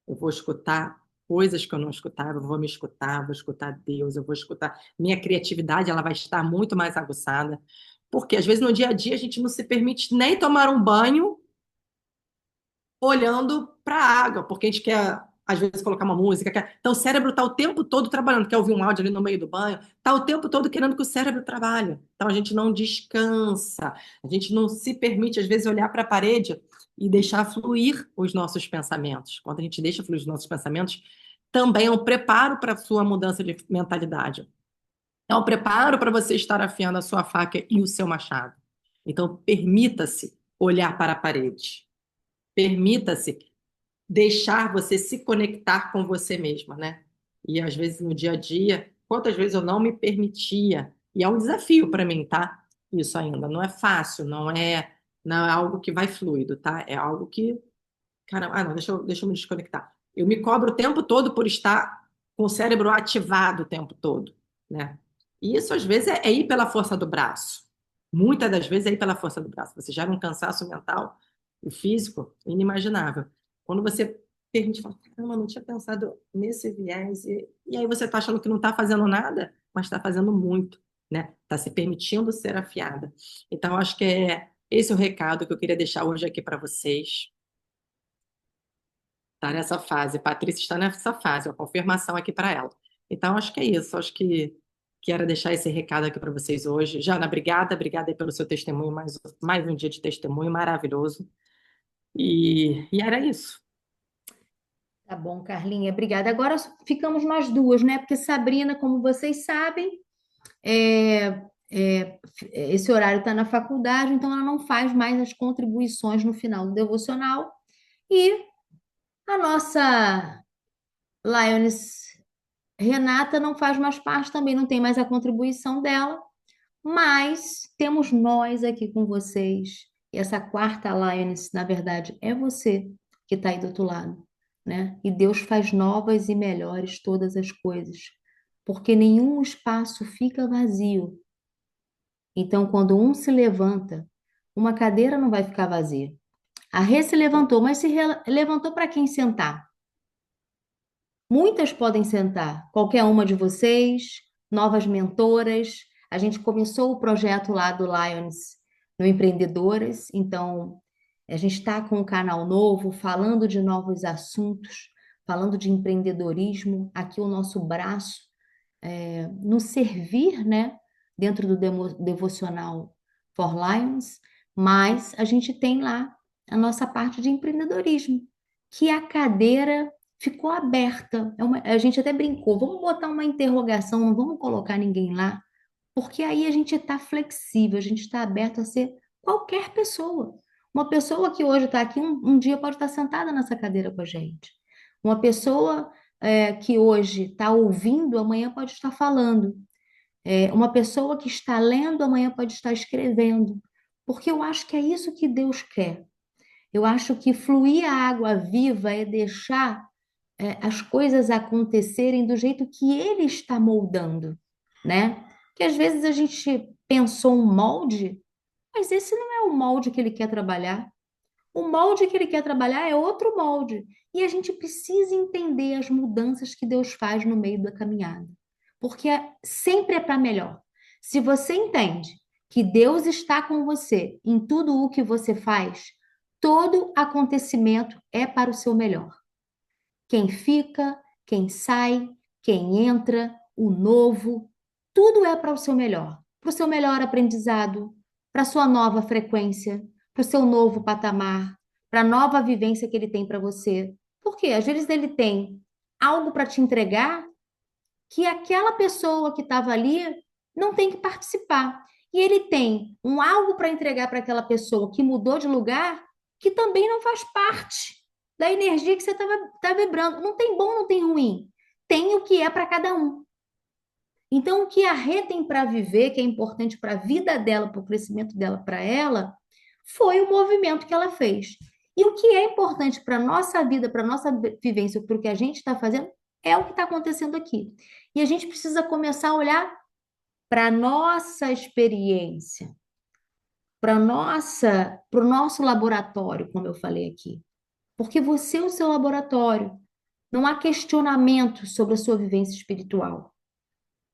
Eu vou escutar coisas que eu não escutava, eu vou me escutar, vou escutar Deus, eu vou escutar. Minha criatividade, ela vai estar muito mais aguçada. Porque às vezes no dia a dia a gente não se permite nem tomar um banho olhando para a água, porque a gente quer, às vezes, colocar uma música. Então, o cérebro está o tempo todo trabalhando, quer ouvir um áudio ali no meio do banho, está o tempo todo querendo que o cérebro trabalhe. Então, a gente não descansa, a gente não se permite, às vezes, olhar para a parede e deixar fluir os nossos pensamentos. Quando a gente deixa fluir os nossos pensamentos, também é um preparo para a sua mudança de mentalidade. É um preparo para você estar afiando a sua faca e o seu machado. Então, permita-se olhar para a parede. Permita-se deixar você se conectar com você mesma, né? E às vezes no dia a dia, quantas vezes eu não me permitia, e é um desafio para mim, tá? Isso ainda não é fácil, não é algo que vai fluido, tá? É algo que, caramba, não, deixa eu me desconectar. Eu me cobro o tempo todo por estar com o cérebro ativado o tempo todo, né? E isso às vezes é ir pela força do braço. Muitas das vezes é ir pela força do braço. Você gera um cansaço mental e físico inimaginável. Quando você permite, fala, caramba, não tinha pensado nesse viés. E aí você está achando que não está fazendo nada, mas está fazendo muito, né? Está se permitindo ser afiada. Então, acho que é esse o recado que eu queria deixar hoje aqui para vocês. Está nessa fase. Patrícia está nessa fase, uma confirmação aqui para ela. Então, acho que é isso. Acho que quero deixar esse recado aqui para vocês hoje. Jana, obrigada aí pelo seu testemunho, mais um dia de testemunho maravilhoso. E era isso. Tá bom, Carlinha, obrigada. Agora ficamos nós duas, né? Porque Sabrina, como vocês sabem, é, esse horário está na faculdade, então ela não faz mais as contribuições no final do devocional. E a nossa Lioness Renata não faz mais parte também, não tem mais a contribuição dela, mas temos nós aqui com vocês. E essa quarta Lioness, na verdade, é você que está aí do outro lado, né? E Deus faz novas e melhores todas as coisas, porque nenhum espaço fica vazio. Então, quando um se levanta, uma cadeira não vai ficar vazia. A Rê se levantou, mas levantou para quem sentar? Muitas podem sentar, qualquer uma de vocês, novas mentoras. A gente começou o projeto lá do Lions no Empreendedoras, então a gente está com um canal novo, falando de novos assuntos, falando de empreendedorismo. Aqui o nosso braço no servir, né, dentro do devocional For Lions, mas a gente tem lá a nossa parte de empreendedorismo, que a cadeira ficou aberta. A gente até brincou, vamos botar uma interrogação, não vamos colocar ninguém lá, porque aí a gente está flexível, a gente está aberto a ser qualquer pessoa. Uma pessoa que hoje está aqui, um dia pode estar sentada nessa cadeira com a gente. Uma pessoa que hoje está ouvindo, amanhã pode estar falando. Uma pessoa que está lendo, amanhã pode estar escrevendo. Porque eu acho que é isso que Deus quer. Eu acho que fluir a água viva é deixar as coisas acontecerem do jeito que Ele está moldando, né? Que às vezes a gente pensou um molde, mas esse não é o molde que Ele quer trabalhar. O molde que Ele quer trabalhar é outro molde. E a gente precisa entender as mudanças que Deus faz no meio da caminhada. Porque sempre é para melhor. Se você entende que Deus está com você em tudo o que você faz, todo acontecimento é para o seu melhor. Quem fica, quem sai, quem entra, o novo, tudo é para o seu melhor. Para o seu melhor aprendizado, para a sua nova frequência, para o seu novo patamar, para a nova vivência que ele tem para você. Porque às vezes ele tem algo para te entregar que aquela pessoa que estava ali não tem que participar. E ele tem um algo para entregar para aquela pessoa que mudou de lugar que também não faz parte da energia que você tá vibrando. Não tem bom, não tem ruim. Tem o que é para cada um. Então, o que a Rê tem para viver, que é importante para a vida dela, para o crescimento dela, para ela, foi o movimento que ela fez. E o que é importante para a nossa vida, para a nossa vivência, para o que a gente está fazendo, é o que está acontecendo aqui. E a gente precisa começar a olhar para a nossa experiência, para o nosso laboratório, como eu falei aqui. Porque você é o seu laboratório. Não há questionamento sobre a sua vivência espiritual.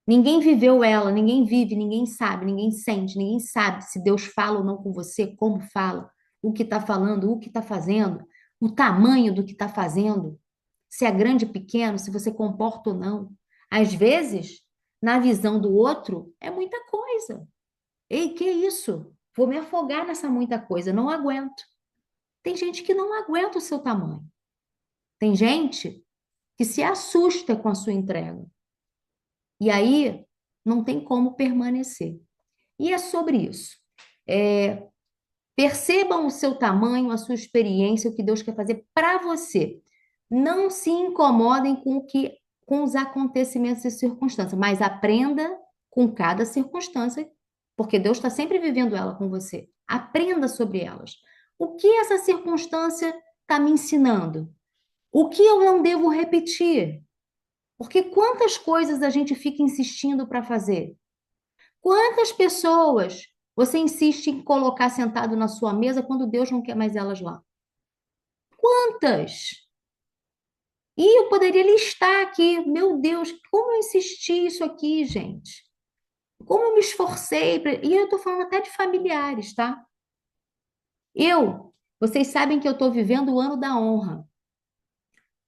Ninguém viveu ela, ninguém vive, ninguém sabe, ninguém sente, ninguém sabe se Deus fala ou não com você, como fala, o que está falando, o que está fazendo, o tamanho do que está fazendo, se é grande, pequeno, se você comporta ou não. Às vezes, na visão do outro, é muita coisa. Ei, que isso? Vou me afogar nessa muita coisa, não aguento. Tem gente que não aguenta o seu tamanho. Tem gente que se assusta com a sua entrega. E aí não tem como permanecer. E é sobre isso. Percebam o seu tamanho, a sua experiência, o que Deus quer fazer para você. Não se incomodem com os acontecimentos e circunstâncias, mas aprenda com cada circunstância, porque Deus está sempre vivendo ela com você. Aprenda sobre elas. O que essa circunstância está me ensinando? O que eu não devo repetir? Porque quantas coisas a gente fica insistindo para fazer? Quantas pessoas você insiste em colocar sentado na sua mesa quando Deus não quer mais elas lá? Quantas? E eu poderia listar aqui, meu Deus, como eu insisti isso aqui, gente? Como eu me esforcei E eu estou falando até de familiares, tá? Vocês sabem que eu estou vivendo o ano da honra.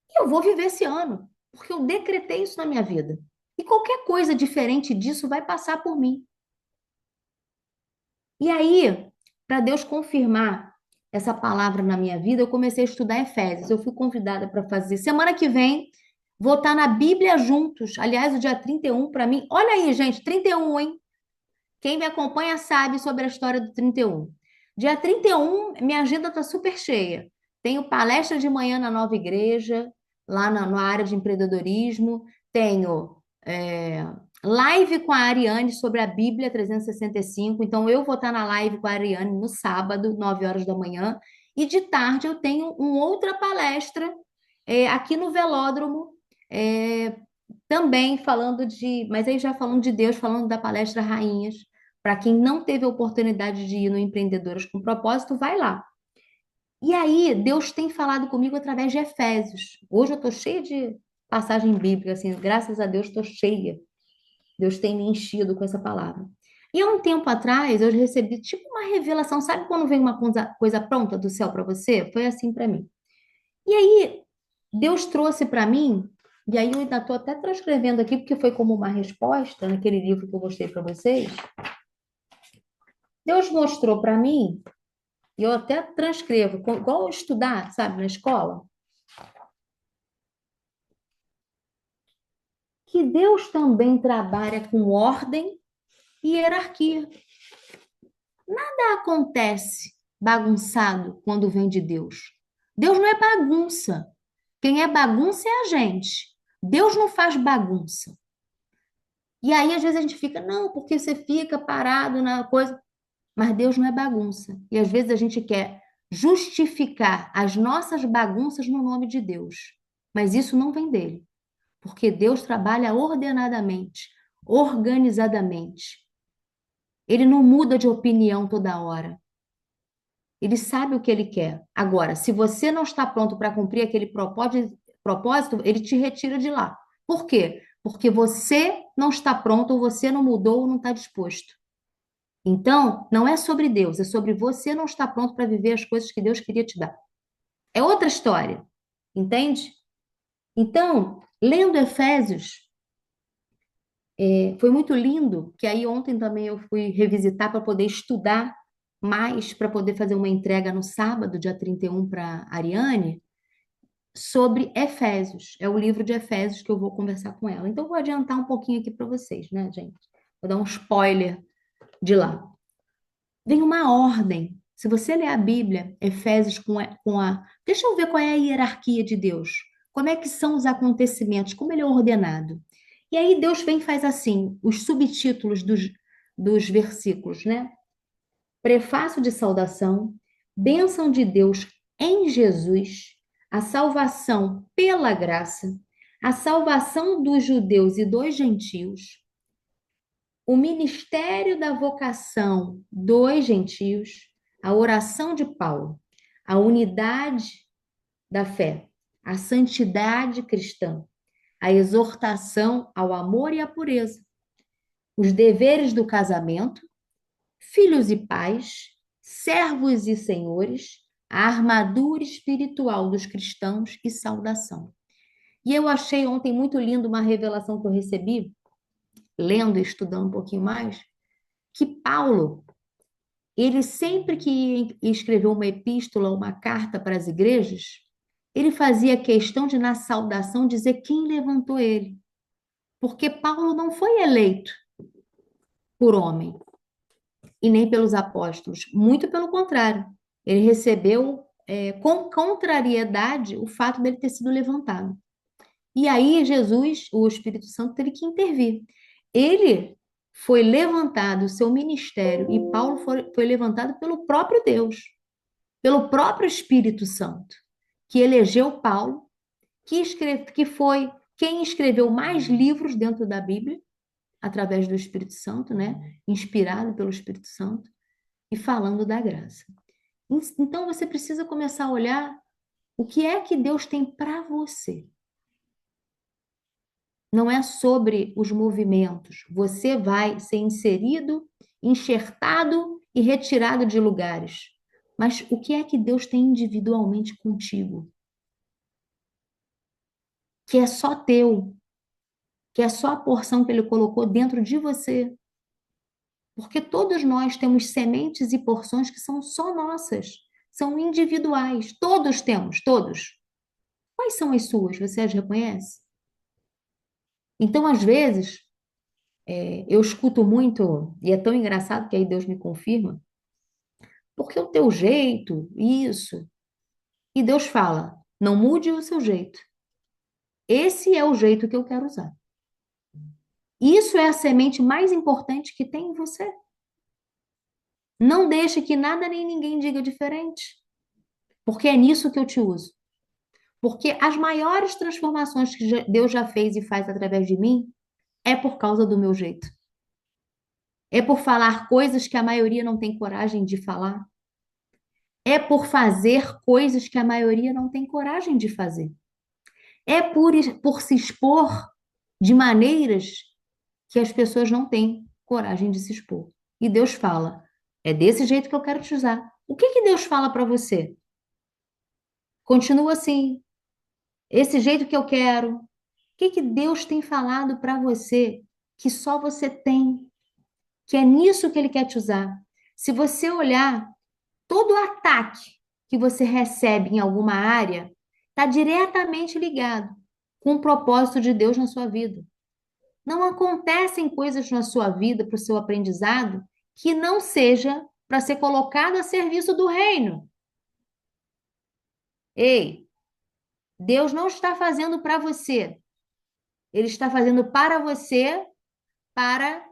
E eu vou viver esse ano, porque eu decretei isso na minha vida. E qualquer coisa diferente disso vai passar por mim. E aí, para Deus confirmar essa palavra na minha vida, eu comecei a estudar Efésios. Eu fui convidada para fazer. Semana que vem, vou estar na Bíblia juntos. Aliás, o dia 31 para mim. Olha aí, gente, 31, hein? Quem me acompanha sabe sobre a história do 31. Dia 31, minha agenda está super cheia. Tenho palestra de manhã na nova igreja, lá na área de empreendedorismo. Tenho live com a Ariane sobre a Bíblia 365. Então, eu vou estar na live com a Ariane no sábado, 9 horas da manhã. E de tarde eu tenho uma outra palestra aqui no Velódromo, também falando mas aí já falando de Deus, falando da palestra Rainhas. Para quem não teve a oportunidade de ir no Empreendedoras com Propósito, vai lá. E aí, Deus tem falado comigo através de Efésios. Hoje eu estou cheia de passagem bíblica, assim, graças a Deus estou cheia. Deus tem me enchido com essa palavra. E há um tempo atrás eu recebi tipo uma revelação, sabe quando vem uma coisa pronta do céu para você? Foi assim para mim. E aí Deus trouxe para mim, e aí eu ainda estou até transcrevendo aqui porque foi como uma resposta naquele livro que eu mostrei para vocês. Deus mostrou para mim, e eu até transcrevo, igual estudar, sabe, na escola, que Deus também trabalha com ordem e hierarquia. Nada acontece bagunçado quando vem de Deus. Deus não é bagunça. Quem é bagunça é a gente. Deus não faz bagunça. E aí, às vezes, a gente fica, não, porque você fica parado na coisa. Mas Deus não é bagunça. E às vezes a gente quer justificar as nossas bagunças no nome de Deus. Mas isso não vem dele. Porque Deus trabalha ordenadamente, organizadamente. Ele não muda de opinião toda hora. Ele sabe o que ele quer. Agora, se você não está pronto para cumprir aquele propósito, ele te retira de lá. Por quê? Porque você não está pronto, ou você não mudou, ou não está disposto. Então, não é sobre Deus, é sobre você não estar pronto para viver as coisas que Deus queria te dar. É outra história, entende? Então, lendo Efésios, foi muito lindo, que aí ontem também eu fui revisitar para poder estudar mais, para poder fazer uma entrega no sábado, dia 31, para Ariane, sobre Efésios. É o livro de Efésios que eu vou conversar com ela. Então, eu vou adiantar um pouquinho aqui para vocês, né, gente? Vou dar um spoiler de lá. Vem uma ordem. Se você ler a Bíblia, Efésios Deixa eu ver qual é a hierarquia de Deus. Como é que são os acontecimentos, como ele é ordenado. E aí Deus vem e faz assim, os subtítulos dos versículos, né? Prefácio de saudação, bênção de Deus em Jesus, a salvação pela graça, a salvação dos judeus e dos gentios, o ministério da vocação dos gentios, a oração de Paulo, a unidade da fé, a santidade cristã, a exortação ao amor e à pureza, os deveres do casamento, filhos e pais, servos e senhores, a armadura espiritual dos cristãos e saudação. E eu achei ontem muito lindo uma revelação que eu recebi, lendo e estudando um pouquinho mais, que Paulo, ele sempre que escreveu uma epístola, uma carta para as igrejas, ele fazia questão de, na saudação, dizer quem levantou ele. Porque Paulo não foi eleito por homem e nem pelos apóstolos, muito pelo contrário. Ele recebeu com contrariedade o fato dele ter sido levantado. E aí Jesus, o Espírito Santo, teve que intervir. Ele foi levantado, o seu ministério, e Paulo foi levantado pelo próprio Deus, pelo próprio Espírito Santo, que elegeu Paulo, que foi quem escreveu mais livros dentro da Bíblia, através do Espírito Santo, né? Inspirado pelo Espírito Santo, e falando da graça. Então você precisa começar a olhar o que é que Deus tem para você. Não é sobre os movimentos. Você vai ser inserido, enxertado e retirado de lugares. Mas o que é que Deus tem individualmente contigo? Que é só teu, que é só a porção que Ele colocou dentro de você. Porque todos nós temos sementes e porções que são só nossas, são individuais. Todos temos, todos. Quais são as suas? Você as reconhece? Então, às vezes, eu escuto muito, e é tão engraçado que aí Deus me confirma, porque o teu jeito, isso. E Deus fala: não mude o seu jeito. Esse é o jeito que eu quero usar. Isso é a semente mais importante que tem em você. Não deixe que nada nem ninguém diga diferente, porque é nisso que eu te uso. Porque as maiores transformações que Deus já fez e faz através de mim é por causa do meu jeito. É por falar coisas que a maioria não tem coragem de falar. É por fazer coisas que a maioria não tem coragem de fazer. É por se expor de maneiras que as pessoas não têm coragem de se expor. E Deus fala: é desse jeito que eu quero te usar. O que que Deus fala para você? Continua assim, esse jeito que eu quero. O que que Deus tem falado para você que só você tem? Que é nisso que Ele quer te usar. Se você olhar, todo ataque que você recebe em alguma área está diretamente ligado com o propósito de Deus na sua vida. Não acontecem coisas na sua vida para o seu aprendizado que não seja para ser colocado a serviço do reino. Ei, Deus não está fazendo para você. Ele está fazendo para você para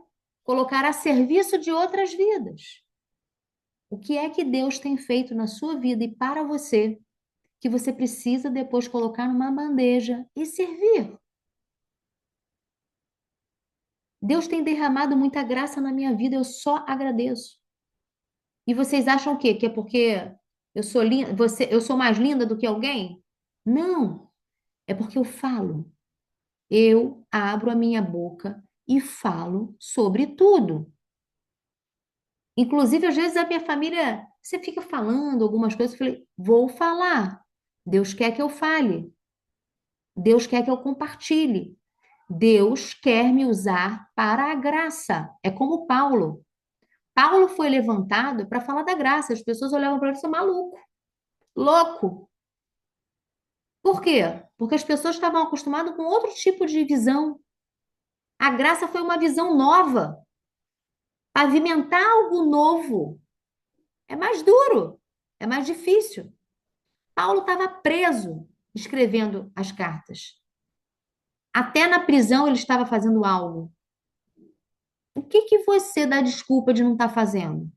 colocar a serviço de outras vidas. O que é que Deus tem feito na sua vida e para você que você precisa depois colocar numa bandeja e servir? Deus tem derramado muita graça na minha vida, eu só agradeço. E vocês acham o quê? Que é porque eu sou linda, eu sou mais linda do que alguém? Não, é porque eu falo. Eu abro a minha boca e falo sobre tudo. Inclusive, às vezes a minha família, você fica falando algumas coisas, eu falei, vou falar. Deus quer que eu fale. Deus quer que eu compartilhe. Deus quer me usar para a graça. É como Paulo. Paulo foi levantado para falar da graça. As pessoas olhavam para ele e disseram, maluco, louco. Por quê? Porque as pessoas estavam acostumadas com outro tipo de visão. A graça foi uma visão nova. Pavimentar algo novo é mais duro, é mais difícil. Paulo estava preso escrevendo as cartas. Até na prisão ele estava fazendo algo. O que que você dá desculpa de não estar fazendo?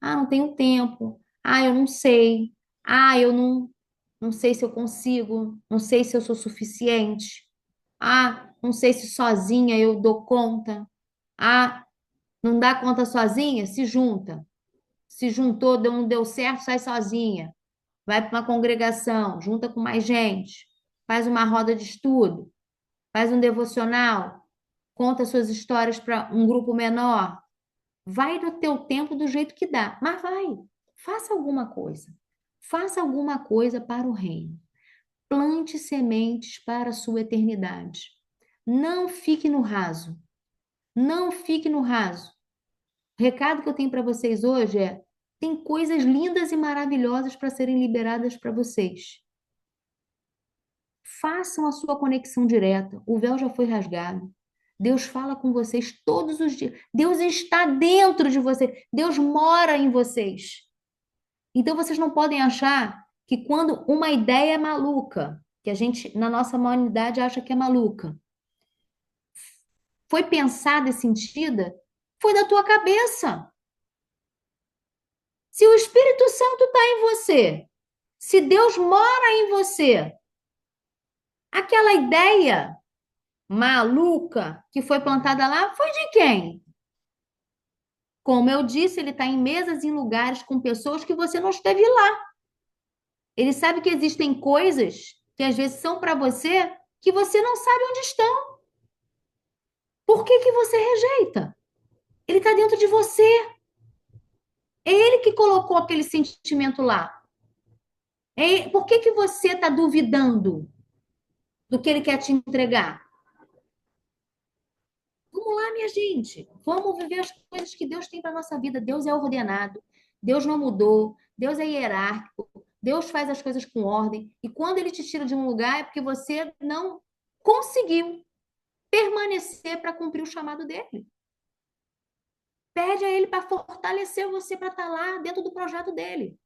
Ah, não tenho tempo. Ah, eu não sei. Ah, eu não sei se eu consigo, não sei se eu sou suficiente. Ah, não sei se sozinha eu dou conta. Ah, não dá conta sozinha? Se junta. Se juntou, não deu certo, sai sozinha. Vai para uma congregação, junta com mais gente, faz uma roda de estudo, faz um devocional, conta suas histórias para um grupo menor. Vai no teu tempo do jeito que dá, mas vai. Faça alguma coisa. Faça alguma coisa para o reino. Plante sementes para a sua eternidade. Não fique no raso. Não fique no raso. O recado que eu tenho para vocês hoje é: tem coisas lindas e maravilhosas para serem liberadas para vocês. Façam a sua conexão direta. O véu já foi rasgado. Deus fala com vocês todos os dias. Deus está dentro de vocês. Deus mora em vocês. Então vocês não podem achar que quando uma ideia é maluca, que a gente na nossa humanidade acha que é maluca, foi pensada e sentida, foi da tua cabeça. Se o Espírito Santo está em você, se Deus mora em você, aquela ideia maluca que foi plantada lá foi de quem? Como eu disse, ele está em mesas em lugares com pessoas que você não esteve lá. Ele sabe que existem coisas que às vezes são para você que você não sabe onde estão. Por que que você rejeita? Ele está dentro de você. É ele que colocou aquele sentimento lá. Por que que você está duvidando do que ele quer te entregar? Vamos lá, minha gente. Vamos viver as coisas que Deus tem para nossa vida. Deus é ordenado. Deus não mudou. Deus é hierárquico. Deus faz as coisas com ordem. E quando ele te tira de um lugar é porque você não conseguiu permanecer para cumprir o chamado dele. Pede a ele para fortalecer você para estar lá dentro do projeto dele.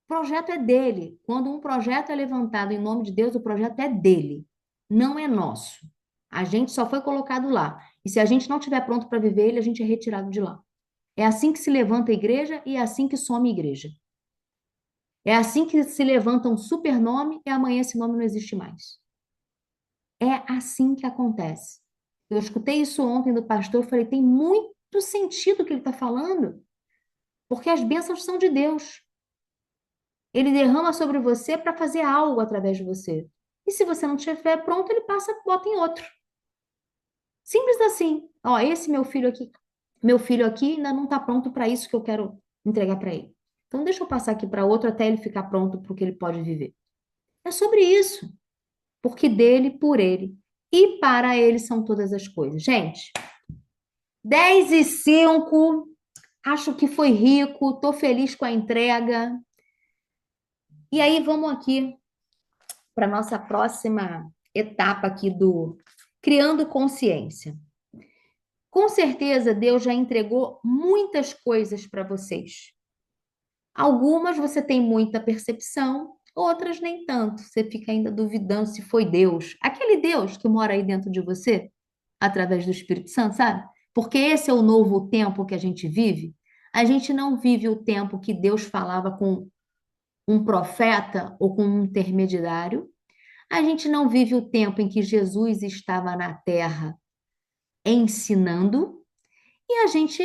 O projeto é dele. Quando um projeto é levantado em nome de Deus, o projeto é dele, não é nosso. A gente só foi colocado lá. E se a gente não estiver pronto para viver ele, a gente é retirado de lá. É assim que se levanta a igreja e é assim que some a igreja. É assim que se levanta um supernome e amanhã esse nome não existe mais. É assim que acontece. Eu escutei isso ontem do pastor, falei, tem muito sentido o que ele está falando, porque as bênçãos são de Deus. Ele derrama sobre você para fazer algo através de você. E se você não tiver pronto, ele passa, bota em outro. Simples assim. Ó, esse meu filho aqui ainda não está pronto para isso que eu quero entregar para ele. Então deixa eu passar aqui para outro até ele ficar pronto para o que ele pode viver. É sobre isso. Porque dele, por ele e para ele são todas as coisas. Gente, 10:05. Acho que foi rico, estou feliz com a entrega. E aí vamos aqui para nossa próxima etapa aqui do Criando Consciência. Com certeza, Deus já entregou muitas coisas para vocês. Algumas você tem muita percepção, outras nem tanto. Você fica ainda duvidando se foi Deus. Aquele Deus que mora aí dentro de você, através do Espírito Santo, sabe? Porque esse é o novo tempo que a gente vive. A gente não vive o tempo que Deus falava com um profeta ou com um intermediário. A gente não vive o tempo em que Jesus estava na terra ensinando, e a gente,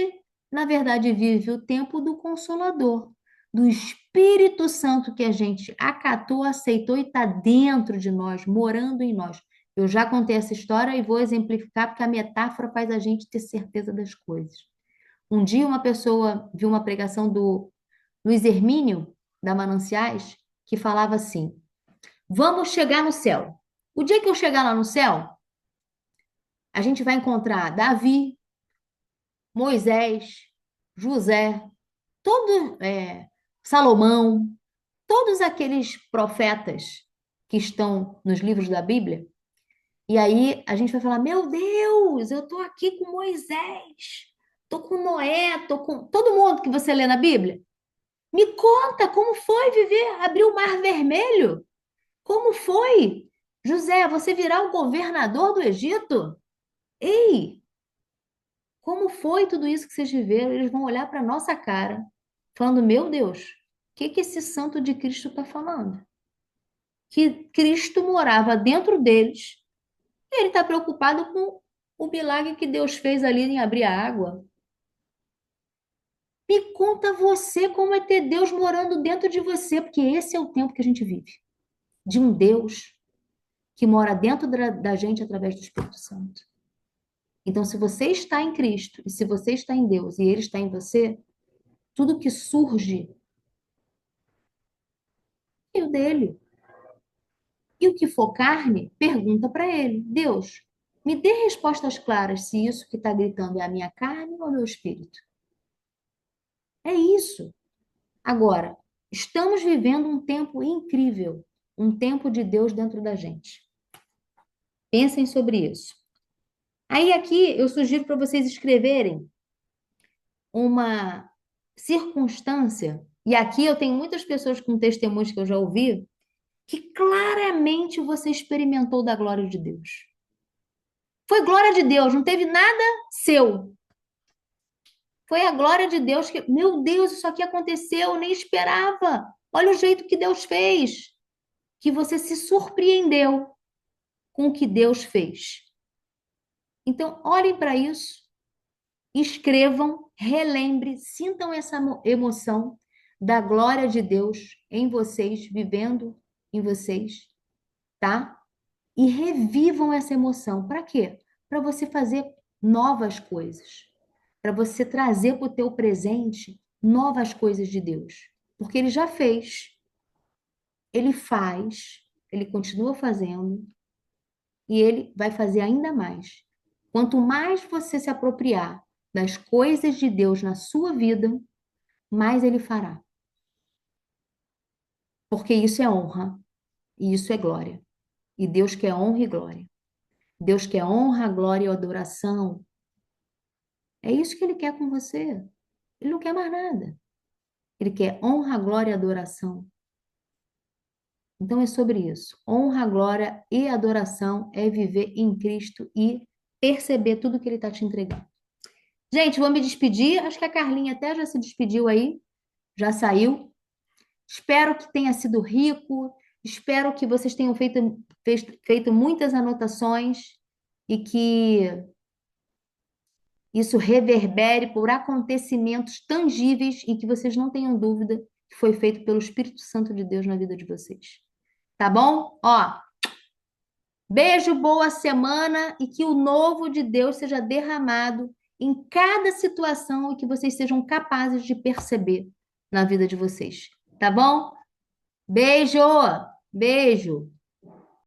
na verdade, vive o tempo do Consolador, do Espírito Santo que a gente acatou, aceitou e está dentro de nós, morando em nós. Eu já contei essa história e vou exemplificar, porque a metáfora faz a gente ter certeza das coisas. Um dia, uma pessoa viu uma pregação do Luiz Hermínio, da Mananciais, que falava assim: vamos chegar no céu. O dia que eu chegar lá no céu, a gente vai encontrar Davi, Moisés, José, Salomão, todos aqueles profetas que estão nos livros da Bíblia. E aí a gente vai falar: meu Deus, eu estou aqui com Moisés, estou com Noé, estou com todo mundo que você lê na Bíblia. Me conta como foi viver, abrir o Mar Vermelho. Como foi? José, você virar o governador do Egito? Ei, como foi tudo isso que vocês viveram? Eles vão olhar para nossa cara, falando: meu Deus, que esse santo de Cristo está falando? Que Cristo morava dentro deles e ele está preocupado com o milagre que Deus fez ali em abrir a água. Me conta você como é ter Deus morando dentro de você, porque esse é o tempo que a gente vive. De um Deus que mora dentro da gente através do Espírito Santo. Então, se você está em Cristo, e se você está em Deus, e Ele está em você, tudo que surge é o dele. E o que for carne, pergunta para Ele: Deus, me dê respostas claras se isso que está gritando é a minha carne ou o meu espírito. É isso. Agora, estamos vivendo um tempo incrível, um tempo de Deus dentro da gente. Pensem sobre isso. Aí aqui eu sugiro para vocês escreverem uma circunstância, e aqui eu tenho muitas pessoas com testemunhos que eu já ouvi, que claramente você experimentou da glória de Deus. Foi glória de Deus, não teve nada seu. Foi a glória de Deus que, meu Deus, isso aqui aconteceu, eu nem esperava. Olha o jeito que Deus fez. Que você se surpreendeu com o que Deus fez. Então, olhem para isso, escrevam, relembre, sintam essa emoção da glória de Deus em vocês, vivendo em vocês, tá? E revivam essa emoção. Para quê? Para você fazer novas coisas. Para você trazer para o teu presente novas coisas de Deus. Porque Ele já fez, Ele faz, Ele continua fazendo e Ele vai fazer ainda mais. Quanto mais você se apropriar das coisas de Deus na sua vida, mais Ele fará. Porque isso é honra e isso é glória. E Deus quer honra e glória. Deus quer honra, glória e adoração. É isso que Ele quer com você. Ele não quer mais nada. Ele quer honra, glória e adoração. Então é sobre isso. Honra, glória e adoração é viver em Cristo e perceber tudo que Ele está te entregando. Gente, vou me despedir. Acho que a Carlinha até já se despediu aí, já saiu. Espero que tenha sido rico. Espero que vocês tenham feito muitas anotações e que isso reverbere por acontecimentos tangíveis e que vocês não tenham dúvida que foi feito pelo Espírito Santo de Deus na vida de vocês. Tá bom? Ó, beijo, boa semana e que o novo de Deus seja derramado em cada situação e que vocês sejam capazes de perceber na vida de vocês. Tá bom? Beijo! Beijo!